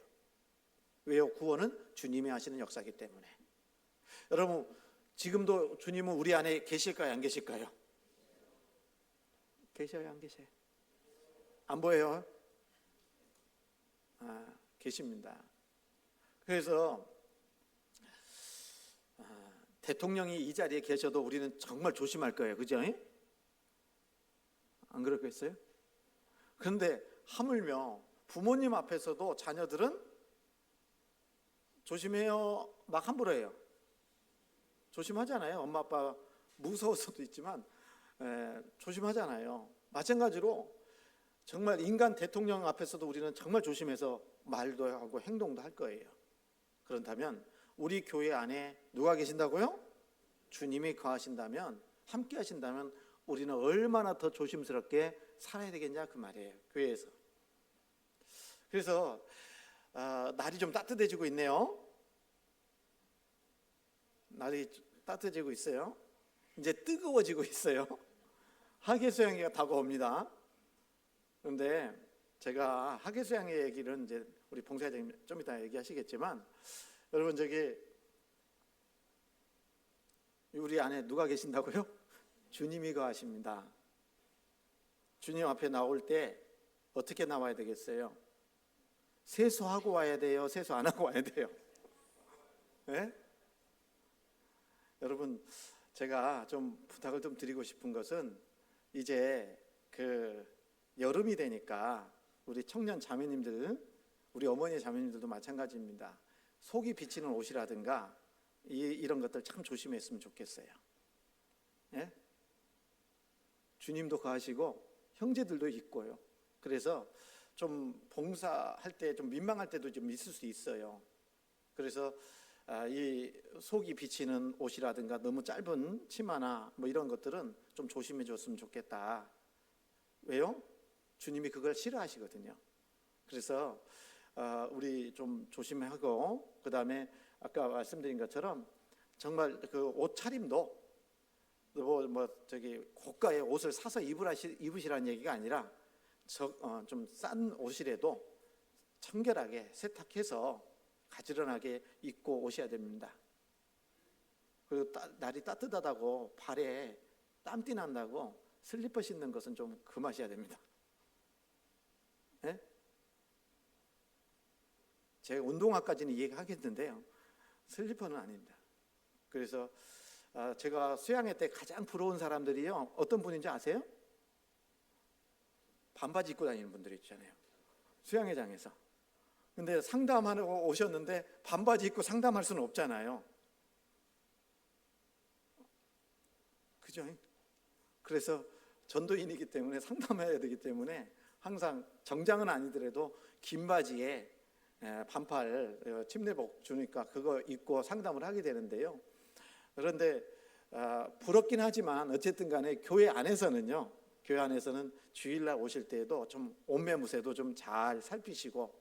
왜요? 구원은 주님이 하시는 역사이기 때문에. 여러분, 지금도 주님은 우리 안에 계실까요? 안 계실까요? 계셔요? 안 계셔요? 안 보여요? 계십니다. 그래서 대통령이 이 자리에 계셔도 우리는 정말 조심할 거예요. 그죠? 안 그렇겠어요? 그런데 하물며 부모님 앞에서도 자녀들은 조심해요, 막 함부로 해요. 조심하잖아요. 엄마 아빠 무서울 수도 있지만 조심하잖아요. 마찬가지로 정말 인간 대통령 앞에서도 우리는 정말 조심해서 말도 하고 행동도 할 거예요. 그렇다면 우리 교회 안에 누가 계신다고요? 주님이 거하신다면, 함께 하신다면 우리는 얼마나 더 조심스럽게 살아야 되겠냐, 그 말이에요. 교회에서. 그래서 날이 좀 따뜻해지고 있네요. 날이 따뜻해지고 있어요. 이제 뜨거워지고 있어요. 하계수양회가 다가옵니다. 그런데 제가 하계수양회 얘기는 이제 우리 봉사장님 좀 이따 얘기하시겠지만, 여러분 저기 우리 안에 누가 계신다고요? 주님이 거하십니다. 주님 앞에 나올 때 어떻게 나와야 되겠어요? 세수하고 와야 돼요? 세수 안 하고 와야 돼요? 네? 여러분, 제가 좀 부탁을 좀 드리고 싶은 것은, 이제 그 여름이 되니까 우리 청년 자매님들, 우리 어머니 자매님들도 마찬가지입니다. 속이 비치는 옷이라든가 이런 것들 참 조심했으면 좋겠어요. 예? 주님도 거하시고 형제들도 있고요. 그래서 좀 봉사할 때 좀 민망할 때도 좀 있을 수 있어요. 그래서 이 속이 비치는 옷이라든가 너무 짧은 치마나 뭐 이런 것들은 좀 조심해 줬으면 좋겠다. 왜요? 주님이 그걸 싫어하시거든요. 그래서 우리 좀 조심하고, 그 다음에 아까 말씀드린 것처럼 정말 그 옷차림도 저기 고가의 옷을 사서 입으시라는 얘기가 아니라 좀 싼 옷이라도 청결하게 세탁해서 가지런하게 입고 오셔야 됩니다. 그리고 날이 따뜻하다고 발에 땀띠 난다고 슬리퍼 신는 것은 좀 금하셔야 됩니다. 네? 제가 운동화까지는 이해하겠는데요, 슬리퍼는 아닙니다. 그래서 제가 수양회 때 가장 부러운 사람들이요, 어떤 분인지 아세요? 반바지 입고 다니는 분들이 있잖아요, 수양회장에서. 근데 상담하러 오셨는데 반바지 입고 상담할 수는 없잖아요. 그죠? 그래서 전도인이기 때문에 상담해야 되기 때문에 항상 정장은 아니더라도 긴 바지에 반팔 침례복 주니까 그거 입고 상담을 하게 되는데요. 그런데 부럽긴 하지만 어쨌든 간에 교회 안에서는요, 교회 안에서는 주일날 오실 때에도 좀 옷매무새도 좀 잘 살피시고,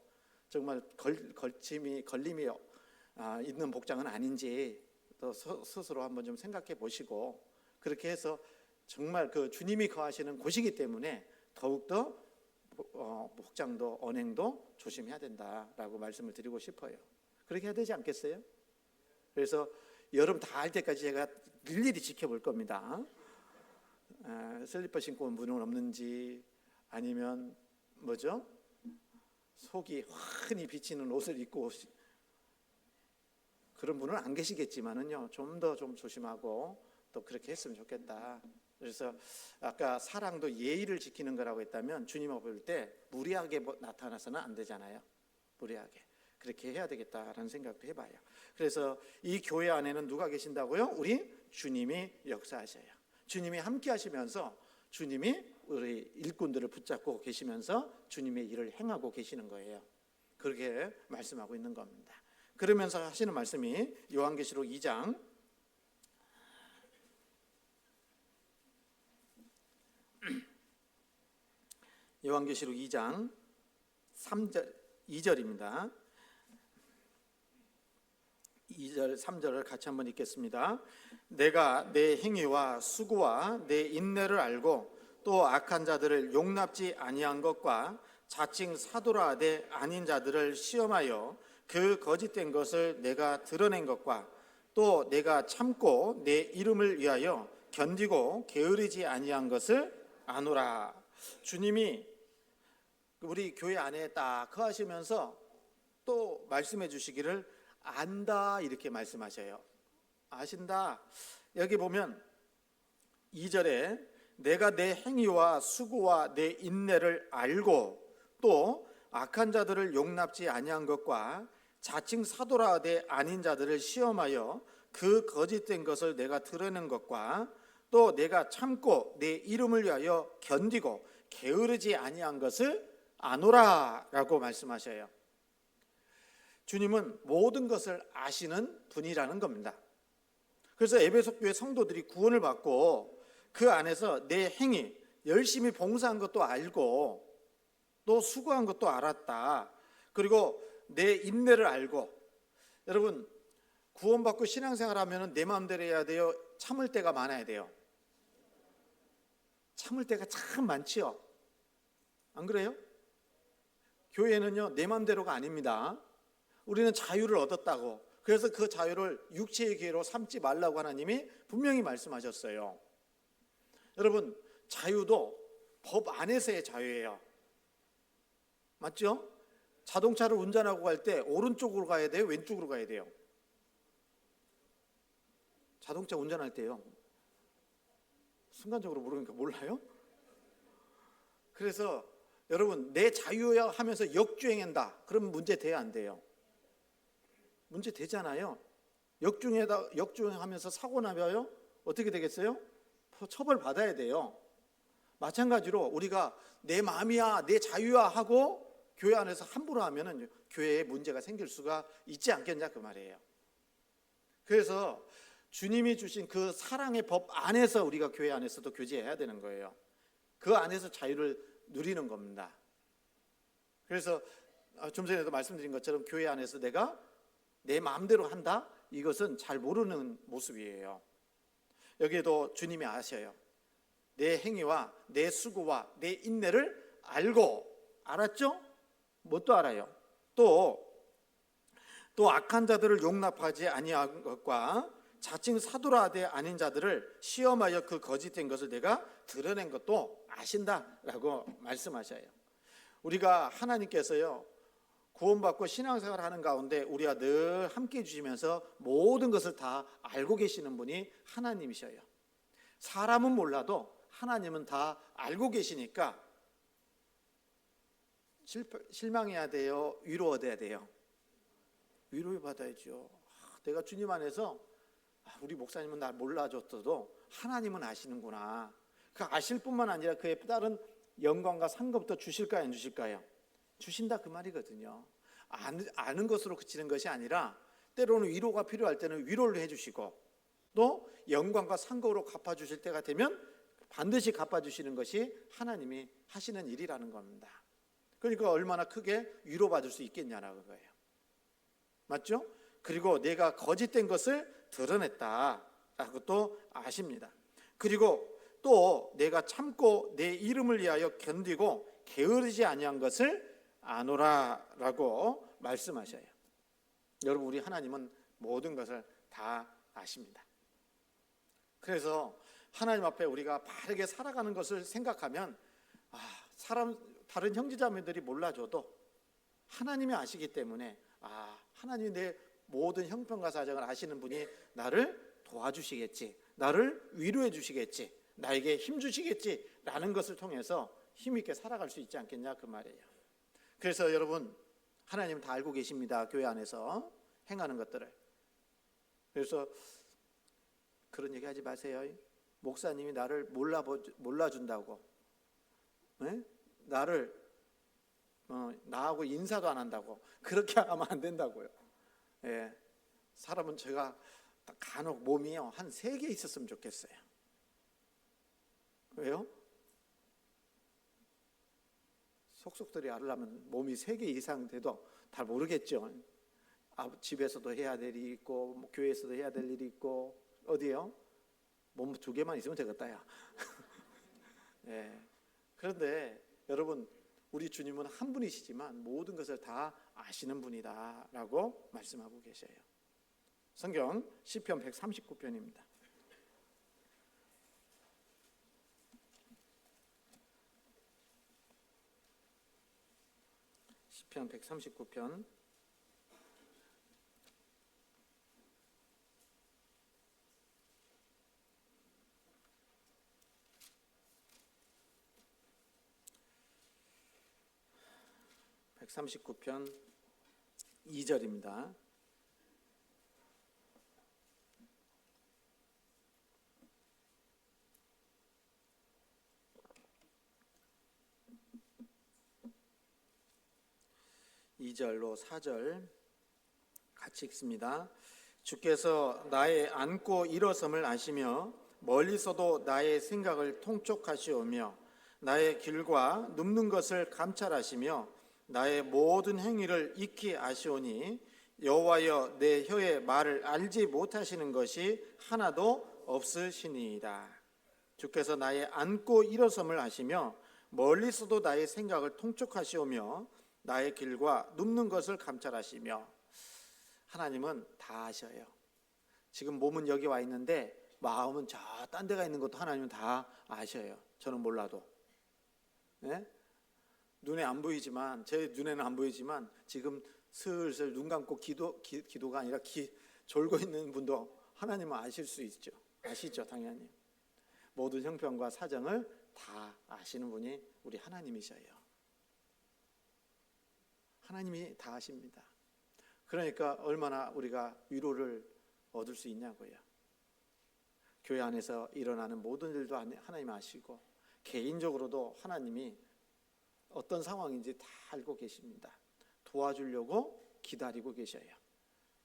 정말 걸림이 있는 복장은 아닌지 또 스스로 한번 좀 생각해 보시고, 그렇게 해서 정말 그 주님이 거하시는 곳이기 때문에 더욱더 복장도 언행도 조심해야 된다라고 말씀을 드리고 싶어요. 그렇게 해야 되지 않겠어요? 그래서 여름 다 할 때까지 제가 일일이 지켜볼 겁니다. 슬리퍼 신고 온 분은 없는지, 아니면 뭐죠? 속이 환히 비치는 옷을 입고 그런 분은 안 계시겠지만은요, 좀 더 좀 조심하고 또 그렇게 했으면 좋겠다. 그래서 아까 사랑도 예의를 지키는 거라고 했다면, 주님 앞에 볼 때 무리하게 나타나서는 안 되잖아요. 무리하게 그렇게 해야 되겠다라는 생각도 해봐요. 그래서 이 교회 안에는 누가 계신다고요? 우리 주님이 역사하셔요. 주님이 함께 하시면서 주님이 우리 일꾼들을 붙잡고 계시면서 주님의 일을 행하고 계시는 거예요. 그렇게 말씀하고 있는 겁니다. 그러면서 하시는 말씀이 요한계시록 2장 3절 2절입니다. 2절 3절을 같이 한번 읽겠습니다. 내가 내 행위와 수고와 내 인내를 알고 또 악한 자들을 용납지 아니한 것과 자칭 사도라 하되 아닌 자들을 시험하여 그 거짓된 것을 내가 드러낸 것과 또 내가 참고 내 이름을 위하여 견디고 게으르지 아니한 것을 아노라. 주님이 우리 교회 안에 딱 거하시면서 또 말씀해 주시기를 안다 이렇게 말씀하셔요. 아신다. 여기 보면 2절에 내가 내 행위와 수고와 내 인내를 알고 또 악한 자들을 용납지 아니한 것과 자칭 사도라 하되 아닌 자들을 시험하여 그 거짓된 것을 내가 드러낸 것과 또 내가 참고 내 이름을 위하여 견디고 게으르지 아니한 것을 아노라라고 말씀하셔요. 주님은 모든 것을 아시는 분이라는 겁니다. 그래서 에베소 교회 성도들이 구원을 받고 그 안에서 내 행위, 열심히 봉사한 것도 알고 또 수고한 것도 알았다. 그리고 내 인내를 알고, 여러분 구원받고 신앙생활하면 내 마음대로 해야 돼요? 참을 때가 많아야 돼요? 참을 때가 참 많지요? 안 그래요? 교회는요 내 마음대로가 아닙니다. 우리는 자유를 얻었다고, 그래서 그 자유를 육체의 기회로 삼지 말라고 하나님이 분명히 말씀하셨어요. 여러분 자유도 법 안에서의 자유예요. 맞죠? 자동차를 운전하고 갈 때 오른쪽으로 가야 돼요? 왼쪽으로 가야 돼요? 자동차 운전할 때요. 순간적으로 모르니까 몰라요? 그래서 여러분 내 자유야 하면서 역주행한다. 그러면 문제 돼야 안 돼요? 문제 되잖아요. 역주행하면서 사고 나면요 어떻게 되겠어요? 처벌 받아야 돼요. 마찬가지로 우리가 내 마음이야 내 자유야 하고 교회 안에서 함부로 하면은 교회에 문제가 생길 수가 있지 않겠냐 그 말이에요. 그래서 주님이 주신 그 사랑의 법 안에서 우리가 교회 안에서도 교제해야 되는 거예요. 그 안에서 자유를 누리는 겁니다. 그래서 좀 전에도 말씀드린 것처럼 교회 안에서 내가 내 마음대로 한다? 이것은 잘 모르는 모습이에요. 여기에도 주님이 아셔요. 내 행위와 내 수고와 내 인내를 알고, 알았죠? 뭣도 알아요? 또 악한 자들을 용납하지 아니한 것과 자칭 사도라 하되 아닌 자들을 시험하여 그 거짓된 것을 내가 드러낸 것도 아신다라고 말씀하셔요. 우리가 하나님께서요 구원받고 신앙생활 하는 가운데 우리가 늘 함께 해주시면서 모든 것을 다 알고 계시는 분이 하나님이셔요. 사람은 몰라도 하나님은 다 알고 계시니까 실망해야 돼요? 위로 얻어야 돼요? 위로 받아야죠. 내가 주님 안에서 우리 목사님은 날 몰라줬어도 하나님은 아시는구나. 그 아실 뿐만 아니라 그의 다른 영광과 상급도 주실까요 안 주실까요? 주신다 그 말이거든요. 아는 것으로 그치는 것이 아니라 때로는 위로가 필요할 때는 위로를 해주시고 또 영광과 상급으로 갚아주실 때가 되면 반드시 갚아주시는 것이 하나님이 하시는 일이라는 겁니다. 그러니까 얼마나 크게 위로받을 수 있겠냐는 거예요. 맞죠? 그리고 내가 거짓된 것을 드러냈다라고 또 아십니다. 그리고 또 내가 참고 내 이름을 위하여 견디고 게으르지 아니한 것을 아노라라고 말씀하셔요. 여러분 우리 하나님은 모든 것을 다 아십니다. 그래서 하나님 앞에 우리가 바르게 살아가는 것을 생각하면 다른 형제자매들이 몰라줘도 하나님이 아시기 때문에 하나님이 내 모든 형편과 사정을 아시는 분이 나를 도와주시겠지, 나를 위로해 주시겠지, 나에게 힘 주시겠지라는 것을 통해서 힘있게 살아갈 수 있지 않겠냐 그 말이에요. 그래서 여러분 하나님은 다 알고 계십니다. 교회 안에서 행하는 것들을. 그래서 그런 얘기 하지 마세요. 목사님이 나를 몰라준다고, 네? 나를 나하고 인사도 안 한다고 그렇게 하면 안 된다고요. 예, 사람은 제가 간혹 몸이요 한 3개 있었으면 좋겠어요. 왜요? 속속들이 알으려면 몸이 3개 이상 돼도 잘 모르겠죠. 집에서도 해야 될 일이 있고 뭐 교회에서도 해야 될 일이 있고 어디요? 몸 두 개만 있으면 되겠다 야. 예. 그런데 여러분 우리 주님은 한 분이시지만 모든 것을 다 아시는 분이다라고 말씀하고 계셔요. 성경 시편 139편입니다. 시편 139편 139편 2절입니다. 이 절로 4절 같이 읽습니다. 주께서 나의 앉고 일어섬을 아시며 멀리서도 나의 생각을 통촉하시오며 나의 길과 눕는 것을 감찰하시며 나의 모든 행위를 익히 아시오니 여호와여 내 혀의 말을 알지 못하시는 것이 하나도 없으시니이다. 주께서 나의 앉고 일어섬을 아시며 멀리서도 나의 생각을 통촉하시오며 나의 길과 눕는 것을 감찰하시며 하나님은 다 아셔요. 지금 몸은 여기 와 있는데 마음은 저 딴 데가 있는 것도 하나님은 다 아셔요. 저는 몰라도. 네? 눈에 안 보이지만 제 눈에는 안 보이지만 지금 슬슬 눈 감고 기도가 아니라 졸고 있는 분도 하나님은 아실 수 있죠. 아시죠, 당연히. 모든 형편과 사정을 다 아시는 분이 우리 하나님이셔요. 하나님이 다 아십니다. 그러니까 얼마나 우리가 위로를 얻을 수 있냐고요. 교회 안에서 일어나는 모든 일도 하나님 아시고 개인적으로도 하나님이 어떤 상황인지 다 알고 계십니다. 도와주려고 기다리고 계셔요.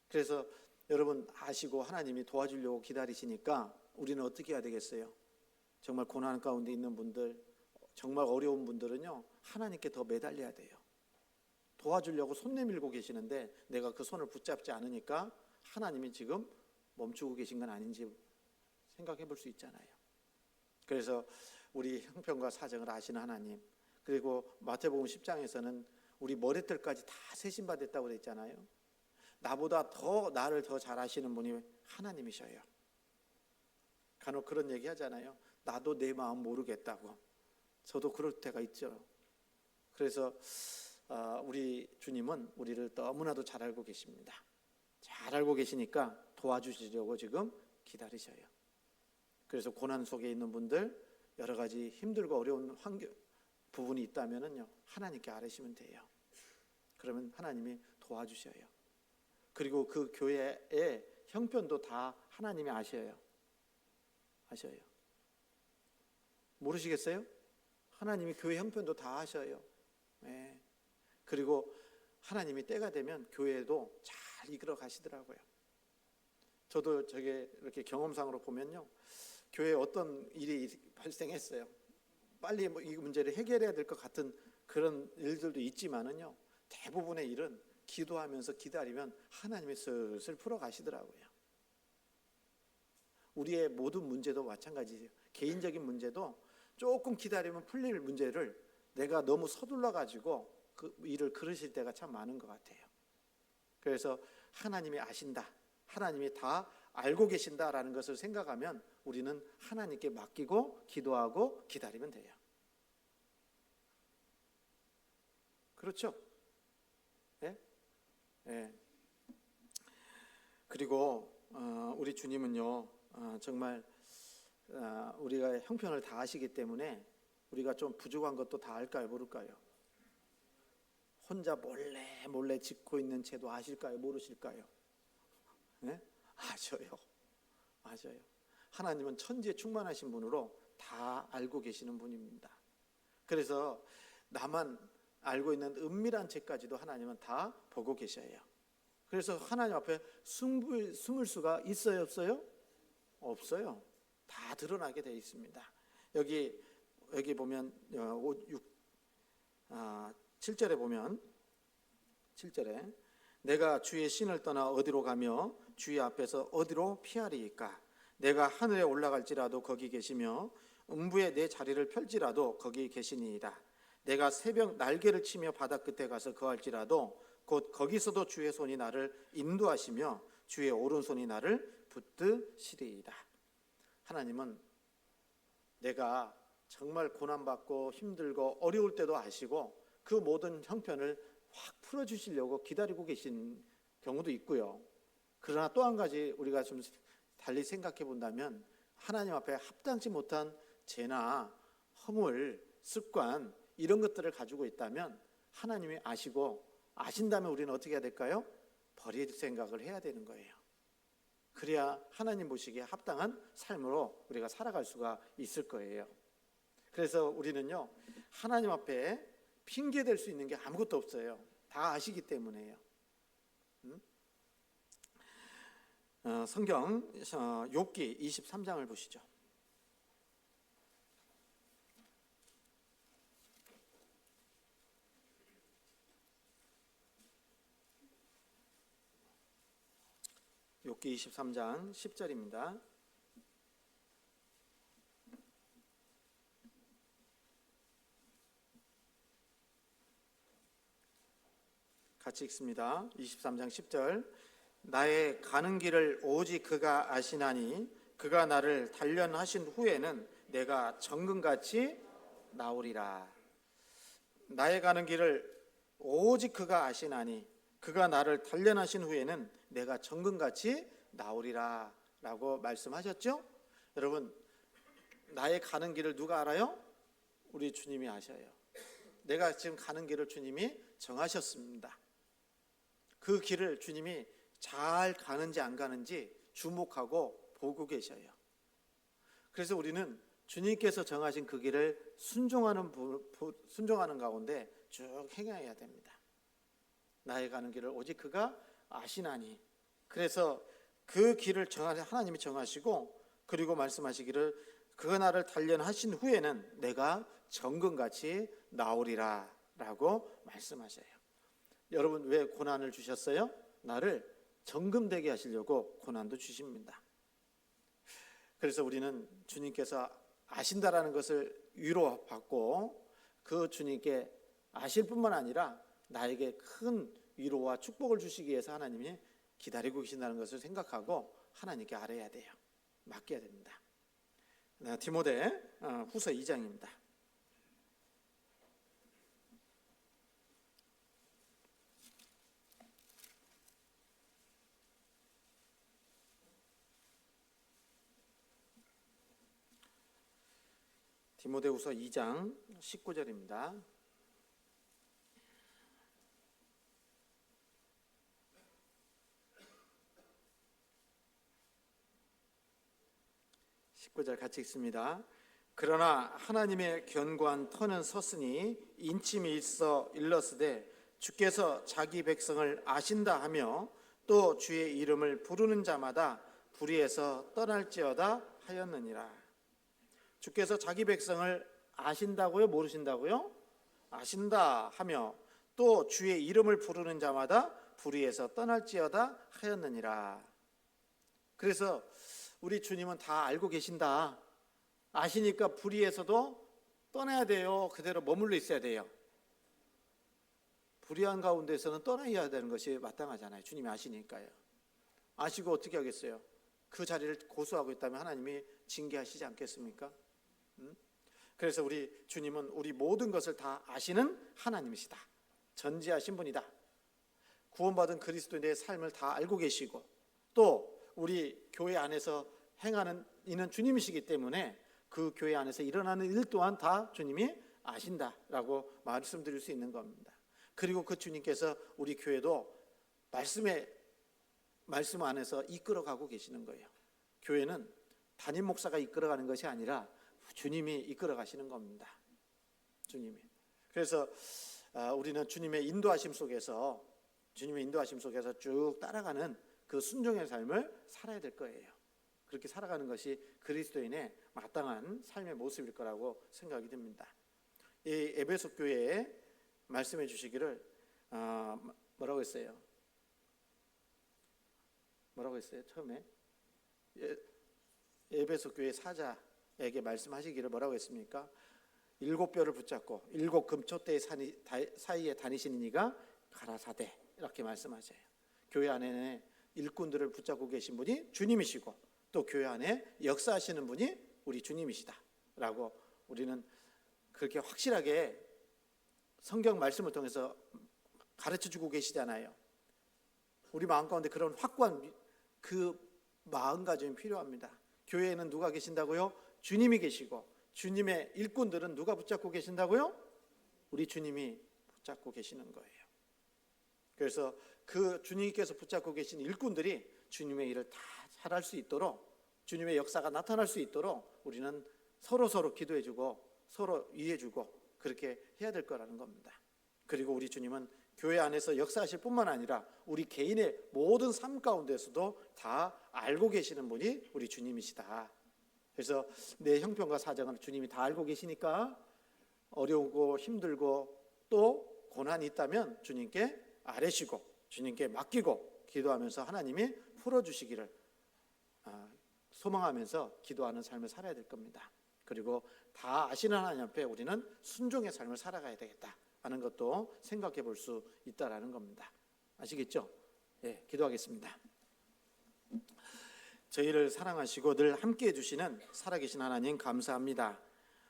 그래서 여러분 아시고 하나님이 도와주려고 기다리시니까 우리는 어떻게 해야 되겠어요? 정말 고난 가운데 있는 분들, 정말 어려운 분들은요, 하나님께 더 매달려야 돼요. 도와주려고 손 내밀고 계시는데 내가 그 손을 붙잡지 않으니까 하나님이 지금 멈추고 계신 건 아닌지 생각해 볼 수 있잖아요. 그래서 우리 형편과 사정을 아시는 하나님, 그리고 마태복음 10장에서는 우리 머리털까지 다 세심받았다고 그랬잖아요. 나보다 더 나를 더 잘 아시는 분이 하나님이셔요. 간혹 그런 얘기 하잖아요. 나도 내 마음 모르겠다고. 저도 그럴 때가 있죠. 그래서 우리 주님은 우리를 너무나도 잘 알고 계십니다. 잘 알고 계시니까 도와주시려고 지금 기다리셔요. 그래서 고난 속에 있는 분들, 여러 가지 힘들고 어려운 부분이 있다면요, 하나님께 아뢰시면 돼요. 그러면 하나님이 도와주셔요. 그리고 그 교회의 형편도 다 하나님이 아셔요. 모르시겠어요? 하나님이 교회 형편도 다 아셔요. 네. 그리고 하나님이 때가 되면 교회도 잘 이끌어 가시더라고요. 저도 저게 이렇게 경험상으로 보면요, 교회에 어떤 일이 발생했어요. 빨리 이 문제를 해결해야 될 것 같은 그런 일들도 있지만은요, 대부분의 일은 기도하면서 기다리면 하나님이 슬슬 풀어 가시더라고요. 우리의 모든 문제도 마찬가지예요. 개인적인 문제도 조금 기다리면 풀릴 문제를 내가 너무 서둘러 가지고 그 일을 그르실 때가 참 많은 것 같아요. 그래서 하나님이 아신다, 하나님이 다 알고 계신다라는 것을 생각하면 우리는 하나님께 맡기고 기도하고 기다리면 돼요. 그렇죠? 예? 예. 그리고 우리 주님은요, 정말 우리가 형편을 다 아시기 때문에 우리가 좀 부족한 것도 다 알까요, 모를까요? 혼자 몰래 짓고 있는 죄도 아실까요, 모르실까요? 네? 아셔요. 하나님은 천지에 충만하신 분으로 다 알고 계시는 분입니다. 그래서 나만 알고 있는 은밀한 죄까지도 하나님은 다 보고 계셔요. 그래서 하나님 앞에 숨을 수가 있어요, 없어요? 없어요. 다 드러나게 되어 있습니다. 여기 보면 7절에 보면 7절에 내가 주의 신을 떠나 어디로 가며 주의 앞에서 어디로 피하리이까? 내가 하늘에 올라갈지라도 거기 계시며 음부에 내 자리를 펼지라도 거기 계시니이다. 내가 새벽 날개를 치며 바다 끝에 가서 거할지라도 곧 거기서도 주의 손이 나를 인도하시며 주의 오른손이 나를 붙드시리이다. 하나님은 내가 정말 고난받고 힘들고 어려울 때도 아시고 그 모든 형편을 확 풀어주시려고 기다리고 계신 경우도 있고요. 그러나 또 한 가지 우리가 좀 달리 생각해 본다면 하나님 앞에 합당치 못한 죄나 허물, 습관 이런 것들을 가지고 있다면 하나님이 아시고 아신다면 우리는 어떻게 해야 될까요? 버릴 생각을 해야 되는 거예요. 그래야 하나님 보시기에 합당한 삶으로 우리가 살아갈 수가 있을 거예요. 그래서 우리는요, 하나님 앞에 핑계 댈 수 있는 게 아무것도 없어요. 다 아시기 때문에요. 성경 욥기 23장을 보시죠. 욥기 23장 10절입니다. 같이 읽습니다. 23장 10절. 나의 가는 길을 오직 그가 아시나니 그가 나를 단련하신 후에는 내가 정금같이 나오리라. 나의 가는 길을 오직 그가 아시나니 그가 나를 단련하신 후에는 내가 정금같이 나오리라 라고 말씀하셨죠? 여러분, 나의 가는 길을 누가 알아요? 우리 주님이 아셔요. 내가 지금 가는 길을 주님이 정하셨습니다. 그 길을 주님이 잘 가는지 안 가는지 주목하고 보고 계셔요. 그래서 우리는 주님께서 정하신 그 길을 순종하는 가운데 쭉 행해야 됩니다. 나의 가는 길을 오직 그가 아시나니. 그래서 그 길을 하나님이 정하시고 그리고 말씀하시기를 그가 나를 단련하신 후에는 내가 정금같이 나오리라 라고 말씀하셔요. 여러분, 왜 고난을 주셨어요? 나를 정금되게 하시려고 고난도 주십니다. 그래서 우리는 주님께서 아신다라는 것을 위로받고 그 주님께 아실 뿐만 아니라 나에게 큰 위로와 축복을 주시기 위해서 하나님이 기다리고 계신다는 것을 생각하고 하나님께 아뢰야 돼요. 맡겨야 됩니다. 디모데 후서 2장입니다. 디모데후서 2장 19절입니다. 같이 읽습니다. 그러나 하나님의 견고한 터는 섰으니 인침이 있어 일렀으되 주께서 자기 백성을 아신다 하며 또 주의 이름을 부르는 자마다 불의에서 떠날지어다 하였느니라. 주께서 자기 백성을 아신다고요? 모르신다고요? 아신다 하며 또 주의 이름을 부르는 자마다 불의에서 떠날지어다 하였느니라. 그래서 우리 주님은 다 알고 계신다. 아시니까 불의에서도 떠나야 돼요. 그대로 머물러 있어야 돼요. 불의한 가운데서는 떠나야 되는 것이 마땅하잖아요. 주님이 아시니까요. 아시고 어떻게 하겠어요? 그 자리를 고수하고 있다면 하나님이 징계하시지 않겠습니까? 그래서 우리 주님은 우리 모든 것을 다 아시는 하나님이시다. 전지하신 분이다. 구원받은 그리스도인의 삶을 다 알고 계시고 또 우리 교회 안에서 행하는 이는 주님이시기 때문에 그 교회 안에서 일어나는 일 또한 다 주님이 아신다라고 말씀드릴 수 있는 겁니다. 그리고 그 주님께서 우리 교회도 말씀 안에서 이끌어가고 계시는 거예요. 교회는 담임 목사가 이끌어가는 것이 아니라 주님이 이끌어 가시는 겁니다. 주님이. 그래서 우리는 주님의 인도하심 속에서 쭉 따라가는 그 순종의 삶을 살아야 될 거예요. 그렇게 살아가는 것이 그리스도인의 마땅한 삶의 모습일 거라고 생각이 듭니다. 이 에베소 교회에 말씀해 주시기를 뭐라고 했어요? 뭐라고 했어요? 처음에 에베소 교회 사자에게 말씀하시기를 뭐라고 했습니까? 7뼈를 붙잡고 7 금초대 사이에 다니시는 이가 가라사대, 이렇게 말씀하세요. 교회 안에 일꾼들을 붙잡고 계신 분이 주님이시고 또 교회 안에 역사하시는 분이 우리 주님이시다 라고 우리는 그렇게 확실하게 성경 말씀을 통해서 가르쳐주고 계시잖아요. 우리 마음 가운데 그런 확고한 그 마음가짐이 필요합니다. 교회에는 누가 계신다고요? 주님이 계시고, 주님의 일꾼들은 누가 붙잡고 계신다고요? 우리 주님이 붙잡고 계시는 거예요. 그래서 그 주님께서 붙잡고 계신 일꾼들이 주님의 일을 다 잘할 수 있도록, 주님의 역사가 나타날 수 있도록 우리는 서로 기도해주고 서로 위해주고 그렇게 해야 될 거라는 겁니다. 그리고 우리 주님은 교회 안에서 역사하실 뿐만 아니라 우리 개인의 모든 삶 가운데서도 다 알고 계시는 분이 우리 주님이시다. 그래서 내 형편과 사정은 주님이 다 알고 계시니까 어려우고 힘들고 또 고난이 있다면 주님께 아뢰시고 주님께 맡기고 기도하면서 하나님이 풀어주시기를 소망하면서 기도하는 삶을 살아야 될 겁니다. 그리고 다 아시는 하나님 앞에 우리는 순종의 삶을 살아가야 되겠다 하는 것도 생각해 볼 수 있다라는 겁니다. 아시겠죠? 예, 기도하겠습니다. 저희를 사랑하시고 늘 함께해 주시는 살아계신 하나님 감사합니다.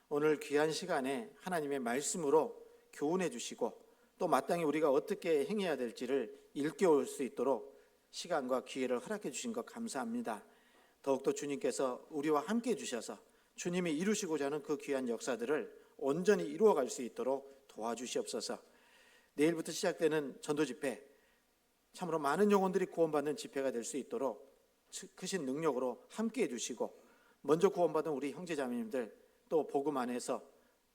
오늘 귀한 시간에 하나님의 말씀으로 교훈해 주시고 또 마땅히 우리가 어떻게 행해야 될지를 일깨울 수 있도록 시간과 기회를 허락해 주신 것 감사합니다. 더욱더 주님께서 우리와 함께해 주셔서 주님이 이루시고자 하는 그 귀한 역사들을 온전히 이루어갈 수 있도록 도와주시옵소서. 내일부터 시작되는 전도 집회, 참으로 많은 영혼들이 구원받는 집회가 될 수 있도록 크신 능력으로 함께해 주시고 먼저 구원받은 우리 형제자매님들 또 복음 안에서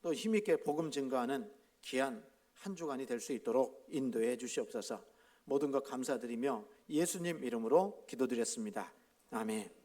또 힘있게 복음 증거하는 귀한 한 주간이 될 수 있도록 인도해 주시옵소서. 모든 것 감사드리며 예수님 이름으로 기도드렸습니다. 아멘.